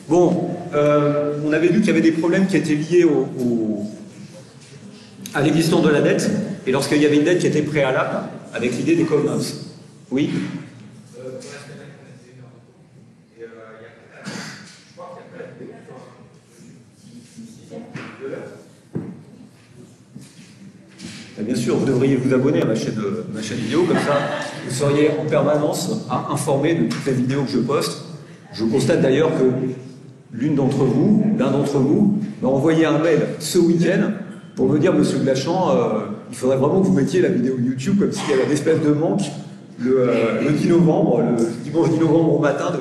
Bon, on avait vu qu'il y avait des problèmes qui étaient liés à l'existence de la dette, et lorsqu'il y avait une dette qui était préalable, avec l'idée des covenants. Oui. Bien sûr, vous devriez vous abonner à ma chaîne vidéo, comme ça vous seriez en permanence informé de toutes les vidéos que je poste. Je constate d'ailleurs que l'un d'entre vous, m'a envoyé un mail ce week-end pour me dire, Monsieur Glachan, il faudrait vraiment que vous mettiez la vidéo YouTube comme s'il y avait une espèce de manque le 10 novembre, le dimanche 10 novembre au matin.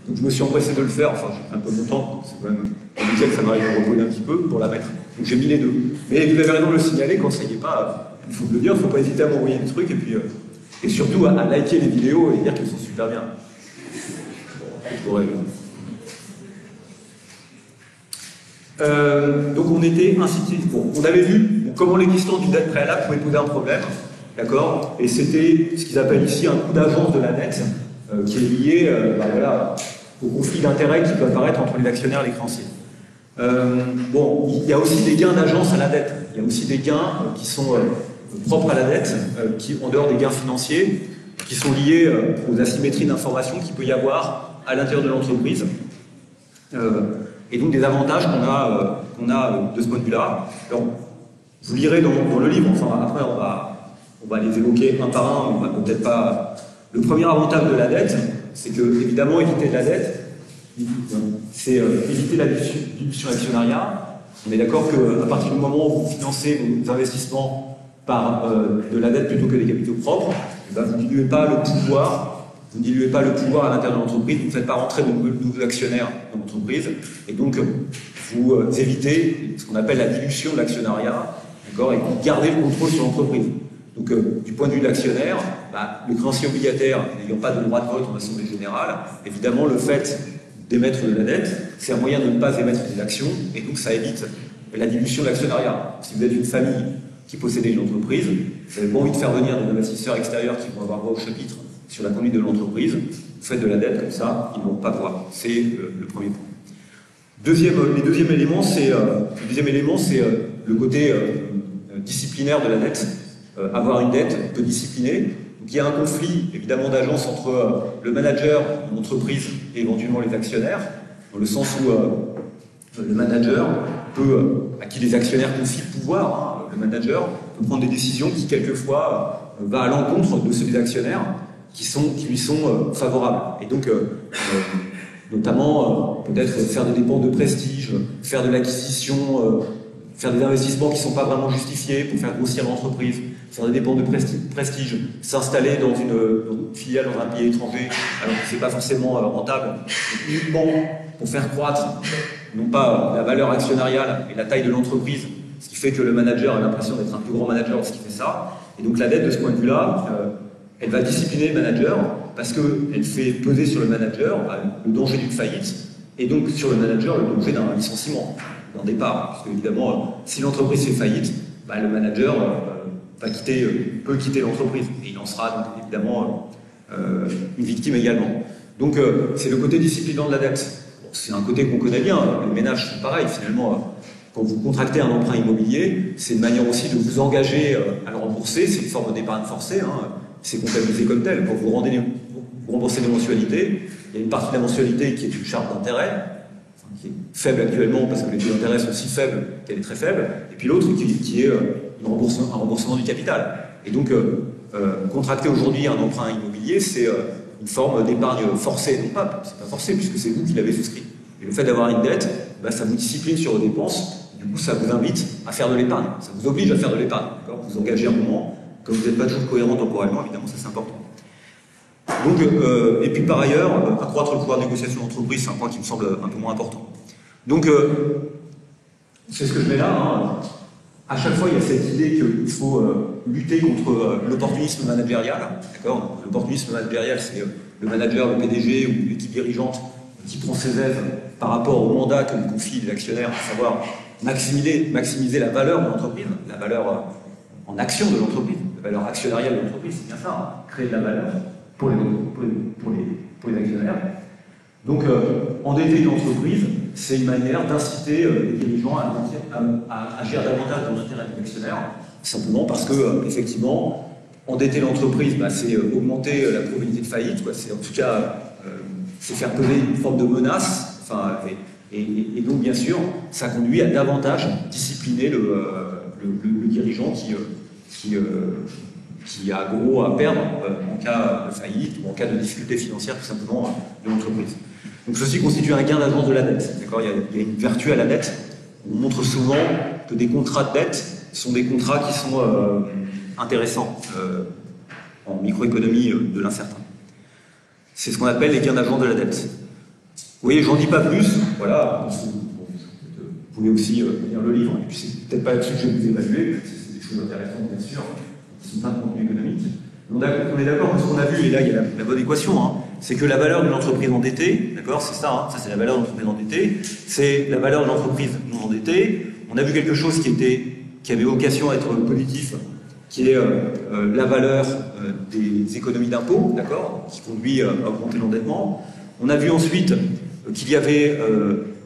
Donc je me suis empressé de le faire, enfin j'ai un peu de temps, c'est quand même le week-end, ça m'arrive de reposer un petit peu pour la mettre. Donc j'ai mis les deux. Mais vous avez raison de le signaler, quand ça y est pas, il faut le dire, il ne faut pas hésiter à m'envoyer des trucs et surtout à liker les vidéos et dire qu'elles sont super bien. Donc on était incité. Bon, on avait vu comment l'existence d'une dette préalable pouvait poser un problème, d'accord? Et c'était ce qu'ils appellent ici un coût d'agence de la dette, qui est lié voilà, au conflit d'intérêts qui peut apparaître entre les actionnaires et les créanciers. Bon, il y a aussi des gains d'agence à la dette. Il y a aussi des gains qui sont propres à la dette, qui, en dehors des gains financiers, qui sont liés aux asymétries d'information qu'il peut y avoir à l'intérieur de l'entreprise. Et donc des avantages qu'on a de ce point de vue-là. Alors, vous lirez dans le livre, enfin après on va les évoquer un par un, on va peut-être pas... Le premier avantage de la dette, c'est que, évidemment, éviter de la dette, c'est éviter la dilution actionnariat. On est d'accord qu'à partir du moment où vous financez vos investissements par de la dette plutôt que des capitaux propres, ben vous ne diluez pas le pouvoir. Vous ne diluez pas le pouvoir à l'intérieur de l'entreprise, vous ne faites pas rentrer de nouveaux actionnaires dans l'entreprise, et donc vous évitez ce qu'on appelle la dilution de l'actionnariat, d'accord, et vous gardez le contrôle sur l'entreprise. Donc du point de vue de l'actionnaire, bah, le créancier obligataire n'ayant pas de droit de vote en assemblée générale, évidemment le fait d'émettre de la dette, c'est un moyen de ne pas émettre des actions, et donc ça évite la dilution de l'actionnariat. Si vous êtes une famille qui possédait une entreprise, vous n'avez pas envie de faire venir des investisseurs extérieurs qui vont avoir voix au chapitre sur la conduite de l'entreprise, vous faites de la dette comme ça, ils ne vont pas voir. C'est le premier point. Le deuxième élément, c'est le côté disciplinaire de la dette. Avoir une dette peut discipliner. Donc il y a un conflit, évidemment, d'agence entre le manager de l'entreprise et éventuellement les actionnaires, dans le sens où le manager à qui les actionnaires confient le pouvoir, le manager peut prendre des décisions qui, quelquefois, va à l'encontre de ceux des actionnaires, qui lui sont favorables. Et donc, notamment, peut-être faire des dépenses de prestige, faire de l'acquisition, faire des investissements qui ne sont pas vraiment justifiés pour faire grossir l'entreprise, faire des dépenses de prestige, s'installer dans une filiale dans un pays étranger, alors que ce n'est pas forcément rentable, uniquement pour faire croître, non pas la valeur actionnariale et la taille de l'entreprise, ce qui fait que le manager a l'impression d'être un plus grand manager lorsqu'il fait ça. Et donc la dette, de ce point de vue-là, elle va discipliner le manager parce qu'elle fait peser sur le manager le danger d'une faillite et donc sur le manager le danger d'un licenciement, d'un départ. Parce qu'évidemment, si l'entreprise fait faillite, bah, le manager peut quitter l'entreprise et il en sera donc, évidemment une victime également. Donc c'est le côté disciplinant de la dette. Bon, c'est un côté qu'on connaît bien, les ménages sont pareils finalement. Quand vous contractez un emprunt immobilier, c'est une manière aussi de vous engager à le rembourser, c'est une forme d'épargne forcée. C'est comptabilisé comme tel. Quand vous remboursez des mensualités, il y a une partie de la mensualité qui est une charge d'intérêt, enfin, qui est faible actuellement parce que les taux d'intérêt sont si faibles qu'elle est très faible, et puis l'autre qui est un remboursement du capital. Et donc, contracter aujourd'hui un emprunt immobilier, c'est une forme d'épargne forcée. Non pas, c'est pas forcé puisque c'est vous qui l'avez souscrit. Et le fait d'avoir une dette, bah, ça vous discipline sur vos dépenses, du coup ça vous invite à faire de l'épargne, ça vous oblige à faire de l'épargne. Vous vous engagez un moment. Comme vous n'êtes pas toujours cohérent temporellement, évidemment, ça c'est important. Donc, et puis par ailleurs, accroître le pouvoir de négociation d'entreprise, c'est un point qui me semble un peu moins important. Donc, c'est ce que je mets là. À chaque fois, il y a cette idée qu'il faut lutter contre l'opportunisme managérial. D'accord ? L'opportunisme managérial, c'est le manager, le PDG ou l'équipe dirigeante qui prend ses aises par rapport au mandat que lui confie l'actionnaire, à savoir maximiser la valeur de l'entreprise, la valeur en action de l'entreprise, la valeur actionnariale de l'entreprise, c'est bien ça, créer de la valeur pour les actionnaires. Donc, endetter une entreprise, c'est une manière d'inciter les dirigeants à agir davantage dans l'intérêt des actionnaires, simplement parce que, effectivement, endetter l'entreprise, bah, c'est augmenter la probabilité de faillite, c'est en tout cas c'est faire peser une forme de menace, enfin, et donc bien sûr, ça conduit à davantage discipliner le dirigeant qui a gros à perdre en cas de faillite ou en cas de difficulté financière tout simplement de l'entreprise. Donc ceci constitue un gain d'agence de la dette. Il y a une vertu à la dette. On montre souvent que des contrats de dette sont des contrats qui sont intéressants en microéconomie de l'incertain. C'est ce qu'on appelle les gains d'agence de la dette. Vous voyez, j'en dis pas plus. Voilà. Vous pouvez aussi lire le livre. Et puis c'est peut-être pas là-dessus que je vais vous évaluer. C'est des choses intéressantes, bien sûr. C'est pas de contenu économique. On est d'accord avec ce qu'on a vu, et là il y a la bonne équation, hein. C'est que la valeur d'une entreprise endettée, d'accord, c'est ça, hein, ça c'est la valeur de l'entreprise endettée, c'est la valeur de l'entreprise non endettée. On a vu quelque chose qui avait vocation à être positif, qui est la valeur des économies d'impôts, d'accord, qui conduit à augmenter l'endettement. On a vu ensuite qu'il y avait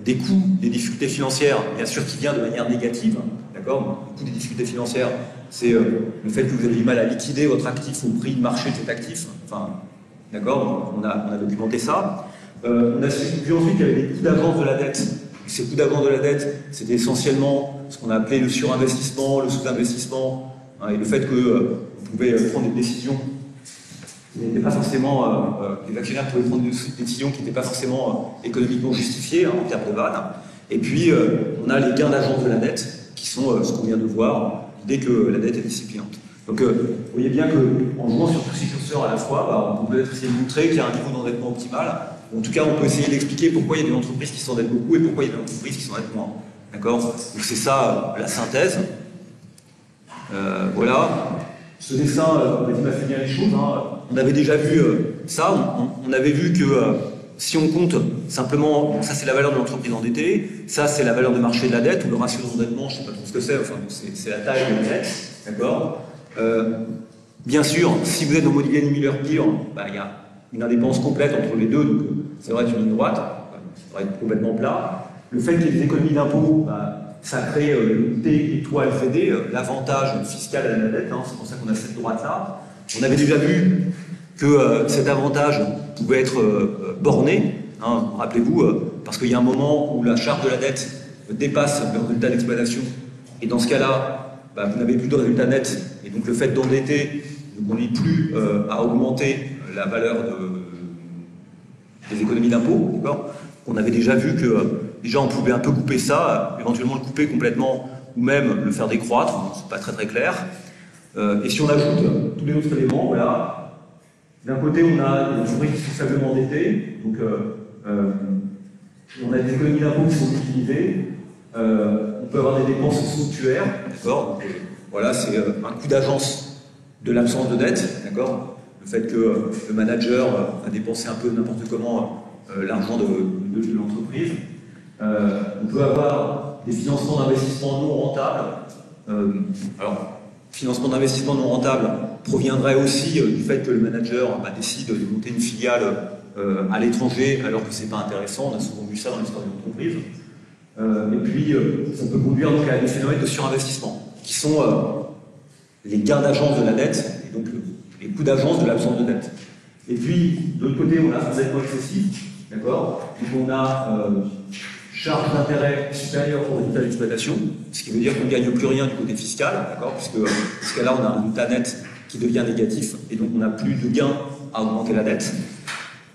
des coûts, des difficultés financières, bien sûr qui vient de manière négative, d'accord. Le coût des difficultés financières, c'est le fait que vous avez du mal à liquider votre actif au prix de marché de cet actif. Enfin, d'accord, on a documenté ça. On a vu ensuite qu'il y avait des coûts d'avance de la dette. Ces coûts d'avance de la dette, c'était essentiellement ce qu'on a appelé le surinvestissement, le sous-investissement, hein, et le fait qu'on pouvait prendre des décisions qui n'étaient pas forcément, les actionnaires pouvaient prendre des décisions qui n'étaient pas forcément économiquement justifiées, hein, en termes de vannes. Et puis, on a les gains d'agence de la dette, qui sont ce qu'on vient de voir, l'idée que la dette est disciplinante. Donc, vous voyez bien qu'en jouant sur tous ces curseurs à la fois, bah, on peut peut-être essayer de montrer qu'il y a un niveau d'endettement optimal. En tout cas, on peut essayer d'expliquer pourquoi il y a des entreprises qui s'endettent beaucoup et pourquoi il y a des entreprises qui s'endettent moins. D'accord? Donc, c'est ça la synthèse. Voilà. Ce dessin résume assez bien les choses, hein. On avait déjà vu ça. On avait vu que si on compte simplement, bon, ça c'est la valeur de l'entreprise endettée, ça c'est la valeur de marché de la dette, ou le ratio d'endettement, je ne sais pas trop ce que c'est, enfin c'est la taille de la dette, d'accord. Bien sûr, si vous êtes dans Modigliani Miller-Beer, bah, il y a une indépendance complète entre les deux, donc ça devrait être une ligne droite, ça devrait être complètement plat. Le fait qu'il y ait des économies d'impôts, bah, ça crée le T étoile FD, l'avantage fiscal à la dette, hein, c'est pour ça qu'on a cette droite-là. On avait déjà vu que cet avantage pouvait être borné, hein, rappelez-vous, parce qu'il y a un moment où la charge de la dette dépasse le résultat d'exploitation, et dans ce cas-là, bah, vous n'avez plus de résultat net, et donc le fait d'endetter ne conduit plus à augmenter la valeur des économies d'impôts, d'accord. On avait déjà vu que déjà on pouvait un peu couper ça, éventuellement le couper complètement, ou même le faire décroître, c'est pas très très clair. Et si on ajoute tous les autres éléments, voilà. D'un côté, on a des entreprises qui sont faiblement endettées, donc on a des économies d'impôts qui sont utilisées, on peut avoir des dépenses somptuaires, d'accord. Voilà, c'est un coût d'agence de l'absence de dette, d'accord. Le fait que le manager a dépensé un peu n'importe comment l'argent de l'entreprise. On peut avoir des financements d'investissement non rentables. Alors, financement d'investissement non rentable proviendrait aussi du fait que le manager décide de monter une filiale à l'étranger alors que c'est pas intéressant. On a souvent vu ça dans l'histoire de l'entreprise. Et puis, ça peut conduire donc à des phénomènes de surinvestissement, qui sont les gains d'agence de la dette, et donc les coûts d'agence de l'absence de dette. Et puis, de l'autre côté, on a un endettement excessif, d'accord. Donc on a charge d'intérêt supérieure au résultat d'exploitation, ce qui veut dire qu'on ne gagne plus rien du côté fiscal, d'accord, puisque dans ce cas-là, on a un résultat net qui devient négatif, et donc on n'a plus de gain à augmenter la dette.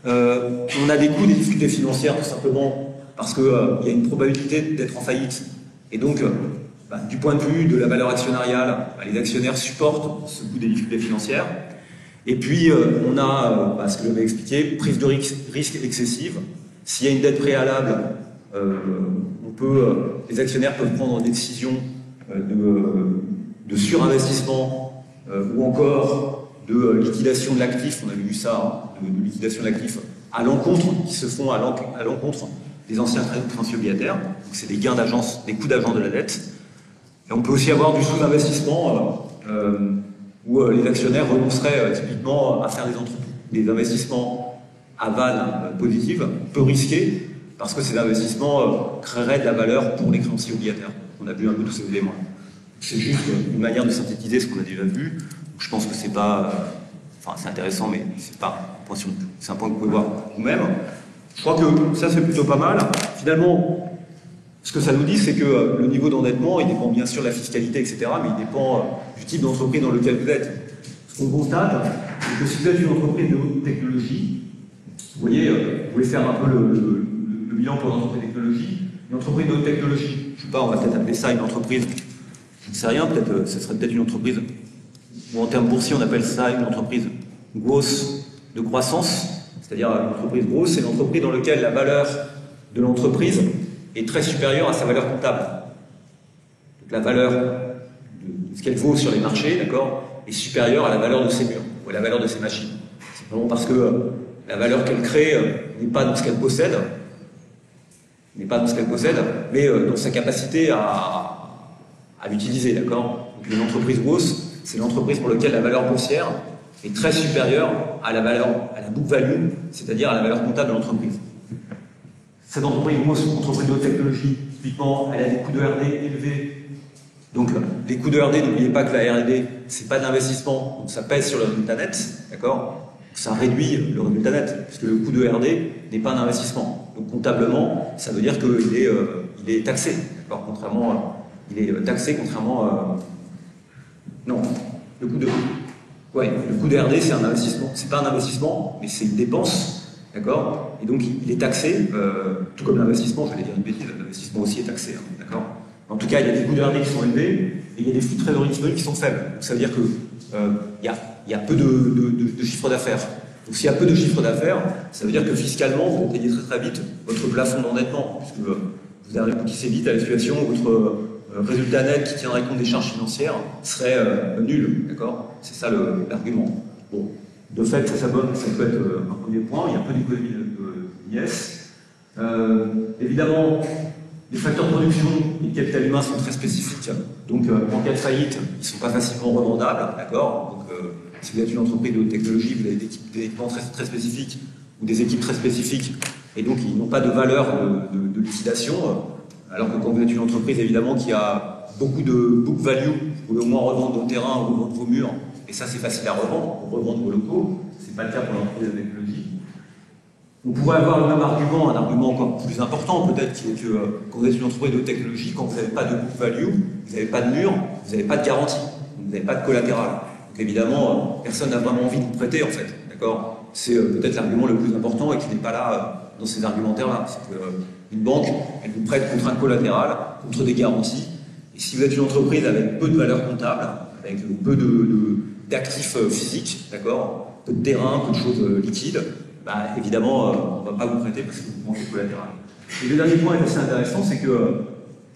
On a des coûts, des difficultés financières, tout simplement parce qu'il y a une probabilité d'être en faillite, et donc, du point de vue de la valeur actionnariale, les actionnaires supportent ce coût des difficultés financières. Et puis, on a, ce que j'avais expliqué, prise de risque excessive. S'il y a une dette préalable, les actionnaires peuvent prendre des décisions de surinvestissement ou encore de liquidation de l'actif. On avait vu ça, hein, de liquidation de l'actif à l'encontre, qui se font à l'encontre des anciens créanciers obligataires. Donc, c'est des gains d'agence, des coûts d'agence de la dette. Et on peut aussi avoir du sous-investissement où les actionnaires renonceraient typiquement à faire des investissements à vanne positive, peu risqués, parce que ces investissements créeraient de la valeur pour les créanciers obligataires. On a vu un peu tous ces éléments. C'est juste une manière de synthétiser ce qu'on a déjà vu. Je pense que c'est pas... Enfin, c'est intéressant, mais c'est pas un point c'est un point que vous pouvez voir vous-même. Je crois que ça, c'est plutôt pas mal. Finalement, ce que ça nous dit, c'est que le niveau d'endettement, il dépend bien sûr de la fiscalité, etc., mais il dépend du type d'entreprise dans lequel vous êtes. Ce qu'on constate, c'est que si vous êtes une entreprise de haute technologie, vous voyez, vous pouvez faire un peu le bilan pour l'entreprise de technologie. Une entreprise de haute technologie, je ne sais pas, on va peut-être appeler ça une entreprise, je ne sais rien, peut-être, ce serait peut-être une entreprise, ou en termes boursiers, on appelle ça une entreprise grosse de croissance, c'est-à-dire une entreprise grosse, c'est une entreprise dans laquelle la valeur de l'entreprise est très supérieure à sa valeur comptable. Donc la valeur de ce qu'elle vaut sur les marchés, d'accord, est supérieure à la valeur de ses murs, ou à la valeur de ses machines. C'est vraiment parce que la valeur qu'elle crée n'est pas dans ce qu'elle possède, mais dans sa capacité à l'utiliser, d'accord. Donc une entreprise grosse, c'est l'entreprise pour laquelle la valeur boursière est très supérieure à la book value, c'est-à-dire à la valeur comptable de l'entreprise. Cette entreprise grosse, entreprise de haute technologie, typiquement, elle a des coûts de R&D élevés. Donc les coûts de R&D, n'oubliez pas que la R&D, c'est pas de l'investissement, donc ça pèse sur le résultat net, d'accord. Ça réduit le résultat net, puisque le coût de R&D n'est pas un investissement. Donc comptablement, ça veut dire qu'il est taxé, d'accord, non, le coût de R&D, c'est un investissement. C'est pas un investissement, mais c'est une dépense, d'accord. Et donc il est taxé, tout comme l'investissement, je vais dire une bêtise, l'investissement aussi est taxé, hein, d'accord. En tout cas, il y a des coûts de R&D qui sont élevés, et il y a des flux de trésorerie disponibles qui sont faibles. Donc ça veut dire que il y a peu de chiffre d'affaires. Donc s'il y a peu de chiffre d'affaires, ça veut dire que fiscalement, vous atteignez très vite votre plafond d'endettement, puisque vous aboutissez vite à la situation où votre résultat net qui tiendrait compte des charges financières serait nul, d'accord. C'est ça l'argument. Bon, de fait, ça peut être un premier point. Il y a peu d'économies de l'IS. Évidemment, les facteurs de production et de capital humain sont très spécifiques. Donc, en cas de faillite, ils ne sont pas facilement revendables, d'accord. Donc, si vous êtes une entreprise de haute technologie, vous avez des équipements très, très spécifiques ou des équipes très spécifiques, et donc ils n'ont pas de valeur de liquidation. Alors que quand vous êtes une entreprise, évidemment, qui a beaucoup de book value, vous pouvez au moins revendre vos terrains ou revendre vos murs, et ça, c'est facile à revendre, pour revendre vos locaux. Ce n'est pas le cas pour l'entreprise de technologie. On pourrait avoir le même argument, un argument encore plus important peut-être, qui est que quand vous êtes une entreprise de technologie, quand vous n'avez pas de book value, vous n'avez pas de mur, vous n'avez pas de garantie, vous n'avez pas de collatéral. Donc évidemment, personne n'a vraiment envie de vous prêter en fait, d'accord. C'est peut-être l'argument le plus important et qui n'est pas là dans ces argumentaires-là. C'est qu'une banque, elle vous prête contre un collatéral, contre des garanties. Et si vous êtes une entreprise avec peu de valeur comptable, avec peu d'actifs physiques, d'accord, peu de terrain, peu de choses liquides, bah, évidemment, on ne va pas vous prêter parce que vous manquez de collatéral. Et le dernier point est assez intéressant, c'est que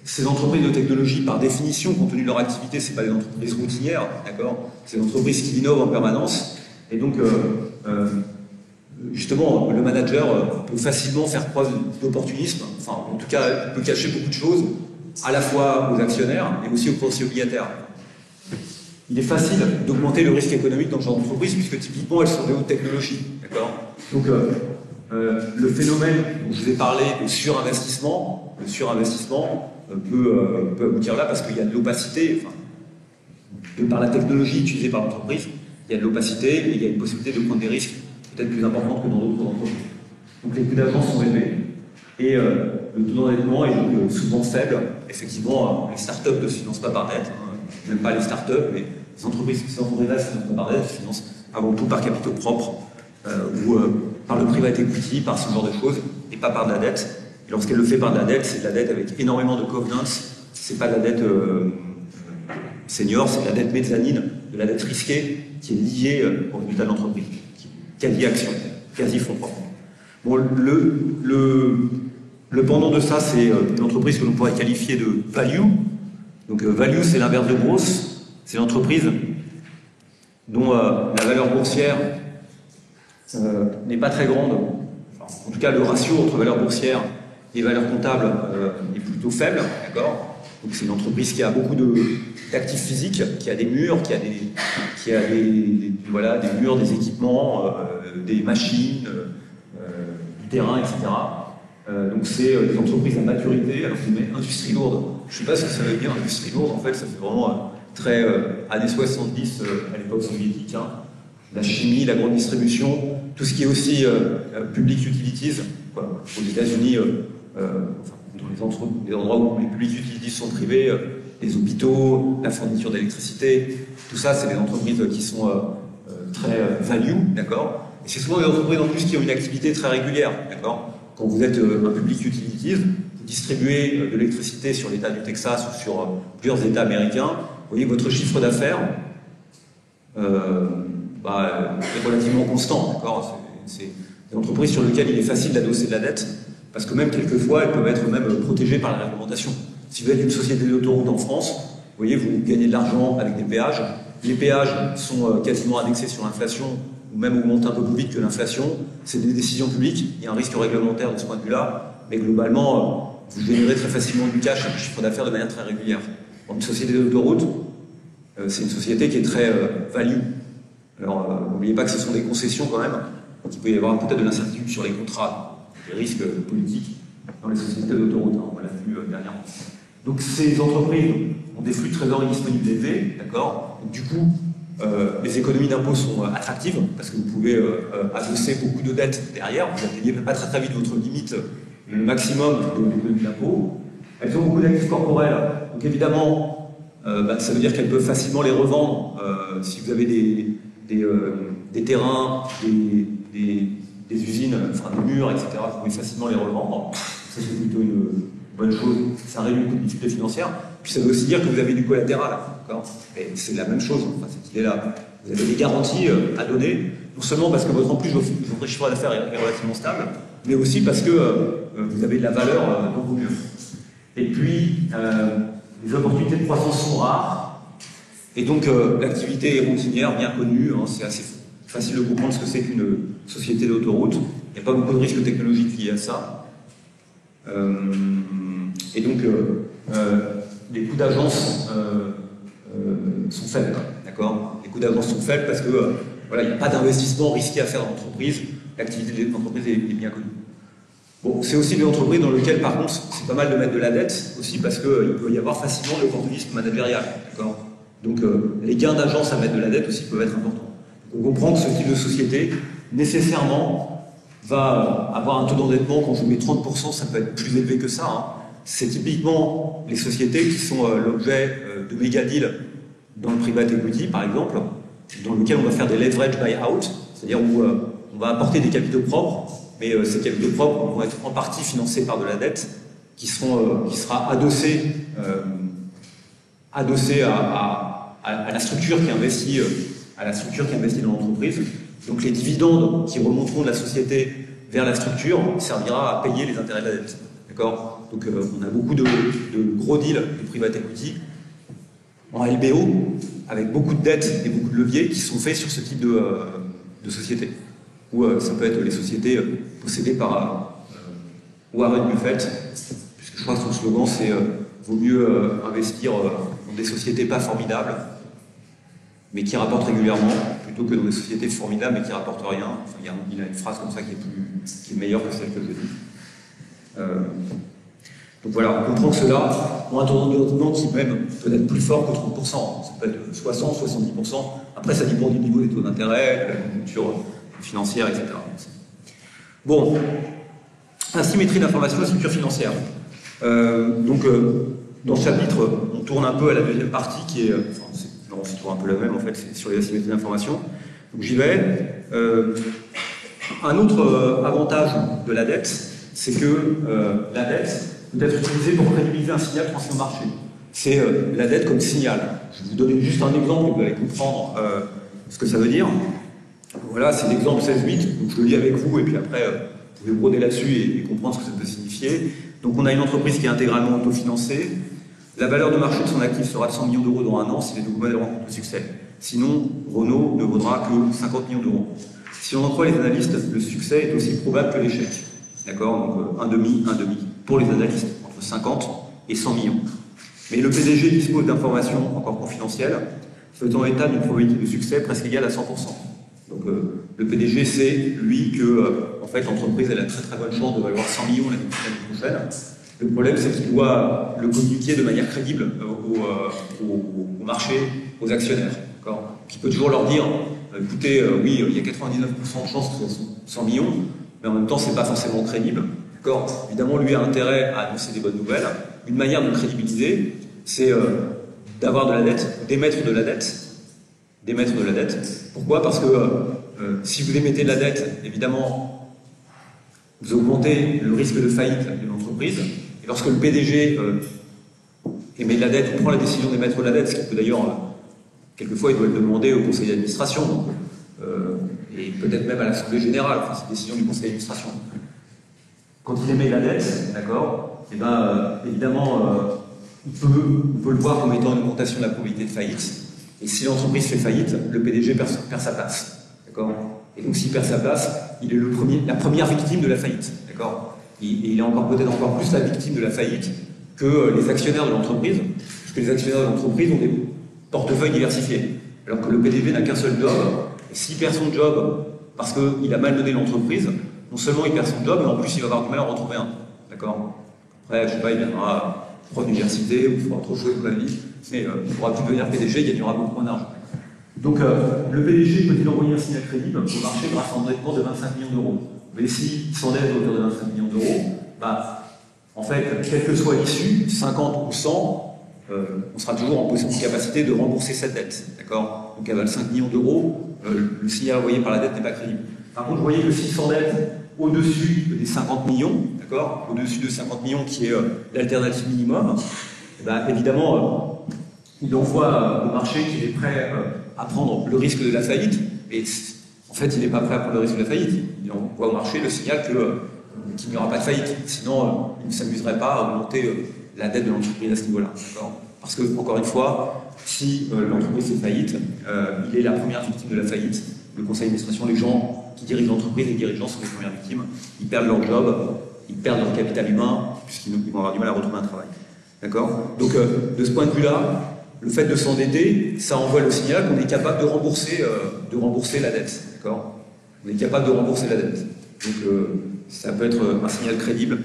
ces entreprises de technologie, par définition, compte tenu de leur activité, ce n'est pas des entreprises routinières, d'accord. C'est des entreprises qui innovent en permanence. Et donc, justement, le manager peut facilement faire preuve d'opportunisme. Enfin, en tout cas, il peut cacher beaucoup de choses, à la fois aux actionnaires et aussi aux créanciers obligataires. Il est facile d'augmenter le risque économique dans ce genre d'entreprise, puisque typiquement, elles sont de haute technologie, d'accord. Donc, le phénomène dont je vous ai parlé de surinvestissement, peut aboutir là parce qu'il y a de l'opacité, enfin, par la technologie utilisée par l'entreprise, il y a de l'opacité et il y a une possibilité de prendre des risques peut-être plus importants que dans d'autres entreprises. Donc les coûts d'avance sont élevés et le taux d'endettement est donc souvent faible. Effectivement, les startups ne se financent pas par dette, hein, même pas les startups, mais ces entreprises-là ne se financent pas par dette, elles se financent avant tout par capitaux propres ou par le private equity, par ce genre de choses, et pas par de la dette. Et lorsqu'elle le fait par de la dette, c'est de la dette avec énormément de covenants, c'est pas de la dette senior, c'est de la dette mezzanine, de la dette risquée qui est liée au résultat de l'entreprise, quasi action, quasi fonds propres. Bon, le pendant de ça, c'est une entreprise que l'on pourrait qualifier de value. Donc value, c'est l'inverse de grosse, c'est l'entreprise dont la valeur boursière n'est pas très grande. Enfin, en tout cas, le ratio entre valeur boursière et valeur comptable est plutôt faible, d'accord. Donc c'est une entreprise qui a beaucoup d'actifs physiques, qui a des murs, qui a des murs, des équipements, des machines, du terrain, etc. Donc c'est des entreprises à maturité, alors je mets industrie lourde. Je ne sais pas ce que ça veut dire industrie lourde, en fait ça fait vraiment très années 70 à l'époque soviétique. Hein. La chimie, la grande distribution, tout ce qui est aussi public utilities. Quoi. Aux États-Unis, dans les endroits où les public utilities sont privés, les hôpitaux, la fourniture d'électricité, tout ça c'est des entreprises qui sont très value, d'accord. Et c'est souvent des entreprises en plus qui ont une activité très régulière, d'accord. Quand vous êtes un public utilities, vous distribuez de l'électricité sur l'État du Texas ou sur plusieurs États américains, vous voyez que votre chiffre d'affaires est relativement constant, d'accord. C'est des entreprises sur lesquelles il est facile d'adosser de la dette, parce que même quelquefois, elles peuvent être même protégées par la réglementation. Si vous êtes une société d'autoroute en France, vous voyez, vous gagnez de l'argent avec des péages. Les péages sont quasiment indexés sur l'inflation, ou même augmentent un peu plus vite que l'inflation. C'est des décisions publiques, il y a un risque réglementaire de ce point de vue-là, mais globalement, vous générez très facilement du cash et du chiffre d'affaires de manière très régulière. Une société d'autoroute, c'est une société qui est très value. Alors, n'oubliez pas que ce sont des concessions quand même, donc il peut y avoir peut-être de l'incertitude sur les contrats, des risques politiques dans les sociétés d'autoroute, hein, on l'a vu dernièrement. Donc ces entreprises ont des flux de trésorerie disponibles élevés, d'accord. Du coup, les économies d'impôts sont attractives parce que vous pouvez adosser beaucoup de dettes derrière. Vous atteignez pas très vite votre limite, le maximum de l'économie d'impôts. Elles ont beaucoup d'actifs corporels, donc évidemment, ça veut dire qu'elles peuvent facilement les revendre. Si vous avez des terrains, des usines, enfin des murs, etc., vous pouvez facilement les revendre. Ça, c'est plutôt une bonne chose. Ça réduit le coût de difficulté financière. Puis ça veut aussi dire que vous avez du collatéral. Et c'est la même chose, enfin, cette idée-là. Vous avez des garanties à donner, non seulement parce que votre chiffre d'affaires est relativement stable, mais aussi parce que vous avez de la valeur dans vos murs. Et puis, les opportunités de croissance sont rares. Et donc, l'activité est routinière, bien connue. Hein, c'est assez facile de comprendre ce que c'est qu'une société d'autoroute. Il n'y a pas beaucoup de risques technologiques liés à ça. Et donc, les coûts d'agence sont faibles, d'accord. Les coûts d'agence sont faibles parce que voilà, il n'y a pas d'investissement risqué à faire dans l'entreprise. L'activité de l'entreprise est bien connue. Bon, c'est aussi des entreprises dans lesquelles, par contre, c'est pas mal de mettre de la dette aussi parce qu'il peut y avoir facilement de l'opportunisme managérial, d'accord. Donc, les gains d'agence à mettre de la dette aussi peuvent être importants. Donc, on comprend que ce type de société, nécessairement, va avoir un taux d'endettement, quand je mets 30%, ça peut être plus élevé que ça. Hein. C'est typiquement les sociétés qui sont l'objet de méga deals dans le private equity, par exemple, dans lequel on va faire des leverage buyout, c'est-à-dire où on va apporter des capitaux propres, mais ces capitaux propres vont être en partie financés par de la dette qui sera adossée à la structure qui investit dans l'entreprise. Donc les dividendes qui remonteront de la société vers la structure servira à payer les intérêts de la dette. D'accord. Donc on a beaucoup de gros deals de private equity en LBO avec beaucoup de dettes et beaucoup de leviers qui sont faits sur ce type de société. Ou ça peut être les sociétés possédées par Warren Buffett, puisque je crois que son slogan c'est vaut mieux investir dans des sociétés pas formidables mais qui rapportent régulièrement, plutôt que dans des sociétés formidables mais qui rapportent rien. Enfin, il a une phrase comme ça qui est meilleure que celle que je dis. Donc voilà, on comprend que ceux-là ont un taux d'endettement qui même peut être plus fort que 30%. Ça peut être 60, 70%. Après, ça dépend du niveau des taux d'intérêt, de la conjoncture financière, etc. Bon, asymétrie d'information et structure financière. Dans ce chapitre, on tourne un peu à la deuxième partie qui est... non, c'est toujours un peu la même en fait, c'est sur les asymétries d'information. Donc j'y vais. Un autre avantage de la dette, c'est que la dette peut être utilisée pour crédibiliser un signal transmis au marché. C'est la dette comme signal. Je vais vous donner juste un exemple et vous allez comprendre ce que ça veut dire. Voilà, c'est l'exemple 16.8, donc je le lis avec vous et puis après vous pouvez broder là-dessus et comprendre ce que ça peut signifier. Donc on a une entreprise qui est intégralement autofinancée. La valeur de marché de son actif sera de 100 millions d'euros dans un an si les nouveaux modèles rencontrent le succès. Sinon, Renault ne vaudra que 50 millions d'euros. Si on en croit les analystes, le succès est aussi probable que l'échec. D'accord. Donc un demi, pour les analystes, entre 50 et 100 millions. Mais le PDG dispose d'informations encore confidentielles, faisant état d'une probabilité de succès presque égale à 100%. Donc le PDG sait, lui, que en fait, l'entreprise elle a très très bonne chance de valoir 100 millions l'année prochaine. Le problème, c'est qu'il doit le communiquer de manière crédible au marché, aux actionnaires. Il peut toujours leur dire, écoutez, oui, il y a 99% de chances que ce soit 100 millions, mais en même temps, c'est pas forcément crédible. Évidemment, lui a intérêt à annoncer des bonnes nouvelles. Une manière de le crédibiliser, c'est d'avoir de la dette, d'émettre de la dette. D'émettre de la dette. Pourquoi? Parce que si vous émettez de la dette, évidemment, vous augmentez le risque de faillite de l'entreprise. Et lorsque le PDG émet de la dette, ou prend la décision d'émettre de la dette, ce qui peut d'ailleurs, quelquefois, il doit le demander au conseil d'administration, et peut-être même à l'Assemblée générale, enfin, c'est une décision du conseil d'administration. Quand il émet de la dette, d'accord, et ben, évidemment, on peut le voir comme étant une augmentation de la probabilité de faillite. Et si l'entreprise fait faillite, le PDG perd sa place. D'accord? Et donc s'il perd sa place, il est la première victime de la faillite. D'accord? Et il est peut-être encore plus la victime de la faillite que les actionnaires de l'entreprise, puisque les actionnaires de l'entreprise ont des portefeuilles diversifiés. Alors que le PDG n'a qu'un seul job, et s'il perd son job parce qu'il a mal mené l'entreprise, non seulement il perd son job, mais en plus il va avoir du mal à en retrouver un. D'accord? Après, je sais pas, il viendra prof d'université ou il fera autre chose de la vie, mais il pourra plus devenir PDG, il gagnera beaucoup moins d'argent. Donc le PDG peut-il envoyer un signal crédible au marché grâce à un endettement de 25 millions d'euros. Mais s'il s'endette à hauteur de 25 millions d'euros, bah, en fait, quelle que soit l'issue, 50 ou 100, on sera toujours en capacité de rembourser cette dette. D'accord? Donc à 25 millions d'euros, le signal envoyé par la dette n'est pas crédible. Par contre, vous voyez que s'il s'endette au-dessus des 50 millions, d'accord, au-dessus de 50 millions qui est l'alternative minimum, et ben, évidemment, il envoie au marché qu'il est prêt à prendre le risque de la faillite, et en fait, il n'est pas prêt à prendre le risque de la faillite. Il envoie au marché le signal qu'il n'y aura pas de faillite. Sinon, il ne s'amuserait pas à augmenter la dette de l'entreprise à ce niveau-là. Parce que, encore une fois, si l'entreprise fait faillite, il est la première victime de la faillite. Le conseil d'administration, les gens qui dirigent l'entreprise, les dirigeants sont les premières victimes. Ils perdent leur job, ils perdent leur capital humain, puisqu'ils vont avoir du mal à retrouver un travail. D'accord? Donc, de ce point de vue-là, le fait de s'endetter, ça envoie le signal qu'on est capable de rembourser la dette. D'accord? On est capable de rembourser la dette. Donc, ça peut être un signal crédible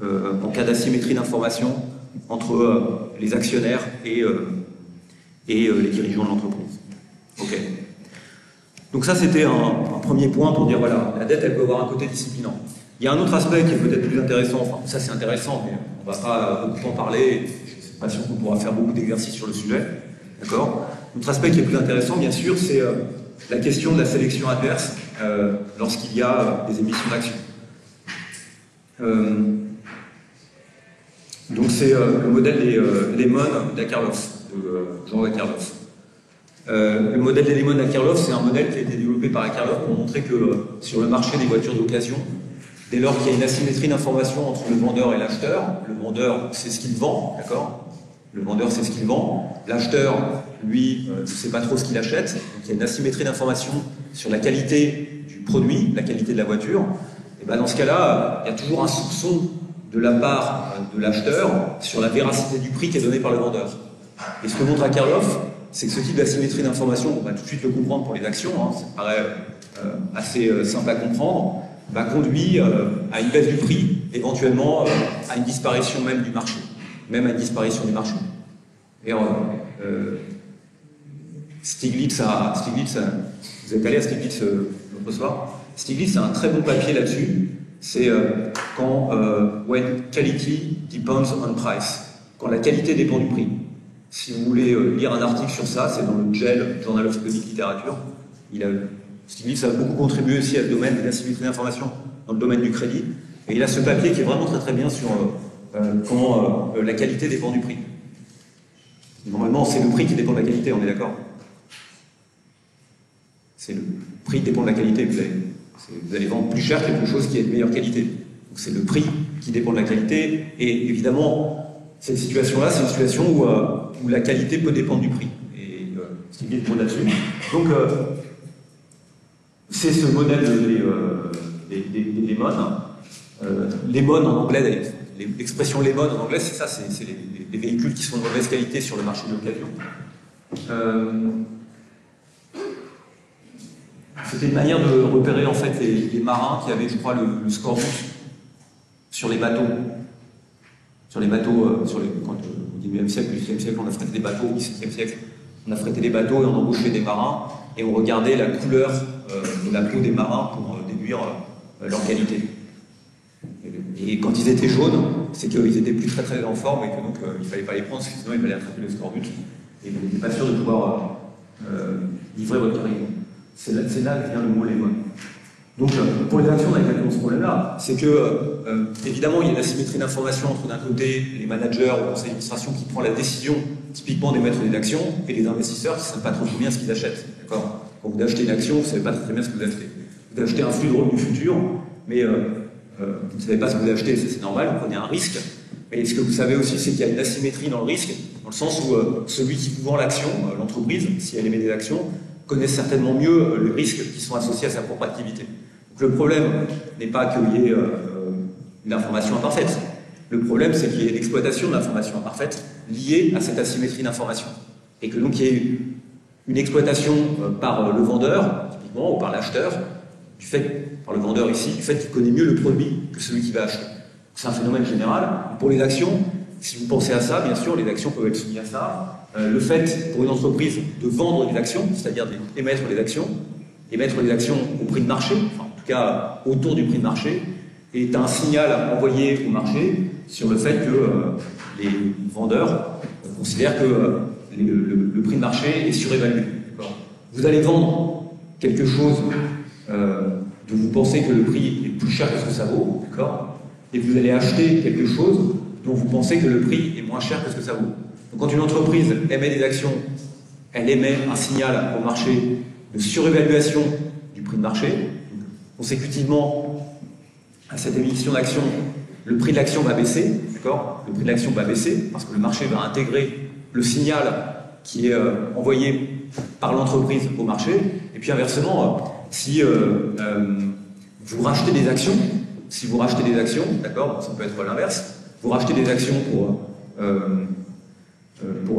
en cas d'asymétrie d'information entre les actionnaires et les dirigeants de l'entreprise. Ok. Donc ça, c'était un premier point pour dire, voilà, la dette, elle peut avoir un côté disciplinant. Il y a un autre aspect qui est peut-être plus intéressant, enfin, ça c'est intéressant, mais on ne va pas beaucoup en parler, je ne sais pas si on pourra faire beaucoup d'exercices sur le sujet, d'accord? L'autre aspect qui est plus intéressant, bien sûr, c'est la question de la sélection adverse lorsqu'il y a des émissions d'actions. Donc c'est le modèle des Lehman d'Akerlof, de Jean Akerlof. Le modèle des Lehman d'Akerlof, c'est un modèle qui a été développé par Akerlof pour montrer que sur le marché des voitures d'occasion, dès lors qu'il y a une asymétrie d'information entre le vendeur et l'acheteur, le vendeur c'est ce qu'il vend, d'accord? Le vendeur c'est ce qu'il vend, l'acheteur, lui, ne sait pas trop ce qu'il achète, donc il y a une asymétrie d'information sur la qualité du produit, la qualité de la voiture, et ben dans ce cas-là, il y a toujours un soupçon de la part de l'acheteur sur la véracité du prix qui est donné par le vendeur. Et ce que montre Akerlof, c'est que ce type d'asymétrie d'information, on va tout de suite le comprendre pour les actions, hein, ça paraît assez simple à comprendre, va conduire à une baisse du prix, éventuellement à une disparition même du marché, même à une disparition du marché. Et Stiglitz, vous êtes allé à Stiglitz l'autre soir. Stiglitz a un très bon papier là-dessus. C'est quand when quality depends on price, quand la qualité dépend du prix. Si vous voulez lire un article sur ça, c'est dans le JEL, Journal of Economic Literature. Stiglitz a beaucoup contribué aussi à le domaine de l'asymétrie d'information dans le domaine du crédit. Et il a ce papier qui est vraiment très très bien sur quand la qualité dépend du prix. Normalement, c'est le prix qui dépend de la qualité, on est d'accord? C'est le prix qui dépend de la qualité. Vous allez vendre plus cher quelque chose qui est de meilleure qualité. Donc c'est le prix qui dépend de la qualité. Et évidemment, cette situation-là, c'est une situation où la qualité peut dépendre du prix. Et Stiglitz répond là-dessus. Donc, c'est ce modèle des Lehman. Lehman en anglais, l'expression Lehman en anglais, c'est ça, c'est les véhicules qui sont de mauvaise qualité sur le marché de l'occasion. C'était une manière de repérer en fait les marins qui avaient, je crois, le scorbut sur les bateaux. Sur les bateaux, quand, au 19e siècle, au 18e siècle, on affrétait des bateaux, au 17e siècle, on affrétait des bateaux et on embauchait des marins et on regardait la couleur de la peau des marins pour déduire leur qualité. Et quand ils étaient jaunes, c'est qu'ils étaient plus très en forme et que donc il ne fallait pas les prendre, parce que sinon il fallait attraper le scorbut. Et vous n'étiez pas sûr de pouvoir livrer votre cargaison. C'est là que vient le mot les bonnes. Donc pour les actions, on a exactement ce problème-là. C'est que, évidemment, il y a une asymétrie d'information entre d'un côté les managers ou le conseil d'administration qui prend la décision typiquement d'émettre des actions et les investisseurs qui ne savent pas trop bien ce qu'ils achètent. Quand vous achetez une action, vous ne savez pas très bien ce que vous achetez. Vous achetez un flux de revenus futur, mais vous ne savez pas ce que vous achetez, c'est normal, vous prenez un risque. Mais ce que vous savez aussi, c'est qu'il y a une asymétrie dans le risque, dans le sens où celui qui vous vend l'action, l'entreprise, si elle émet des actions, connaît certainement mieux les risques qui sont associés à sa propre activité. Donc le problème n'est pas qu'il y ait une information imparfaite. Le problème, c'est qu'il y ait l'exploitation de l'information imparfaite liée à cette asymétrie d'information. Et que donc il y ait une exploitation par le vendeur, typiquement, ou par l'acheteur, par le vendeur ici, du fait qu'il connaît mieux le produit que celui qui va acheter. C'est un phénomène général. Pour les actions, si vous pensez à ça, bien sûr, les actions peuvent être soumises à ça. Le fait pour une entreprise de vendre des actions, c'est-à-dire d'émettre des actions au prix de marché, enfin, en tout cas autour du prix de marché, est un signal envoyé au marché sur le fait que les vendeurs considèrent que le prix de marché est surévalué. Vous allez vendre quelque chose dont vous pensez que le prix est plus cher que ce que ça vaut, d'accord, et vous allez acheter quelque chose dont vous pensez que le prix est moins cher que ce que ça vaut. Donc quand une entreprise émet des actions, elle émet un signal au marché de surévaluation du prix de marché. Donc, consécutivement à cette émission d'actions, le prix de l'action va baisser, d'accord ? Le prix de l'action va baisser parce que le marché va intégrer le signal qui est envoyé par l'entreprise au marché. Et puis inversement, si vous rachetez des actions, d'accord, ça peut être l'inverse, vous rachetez des actions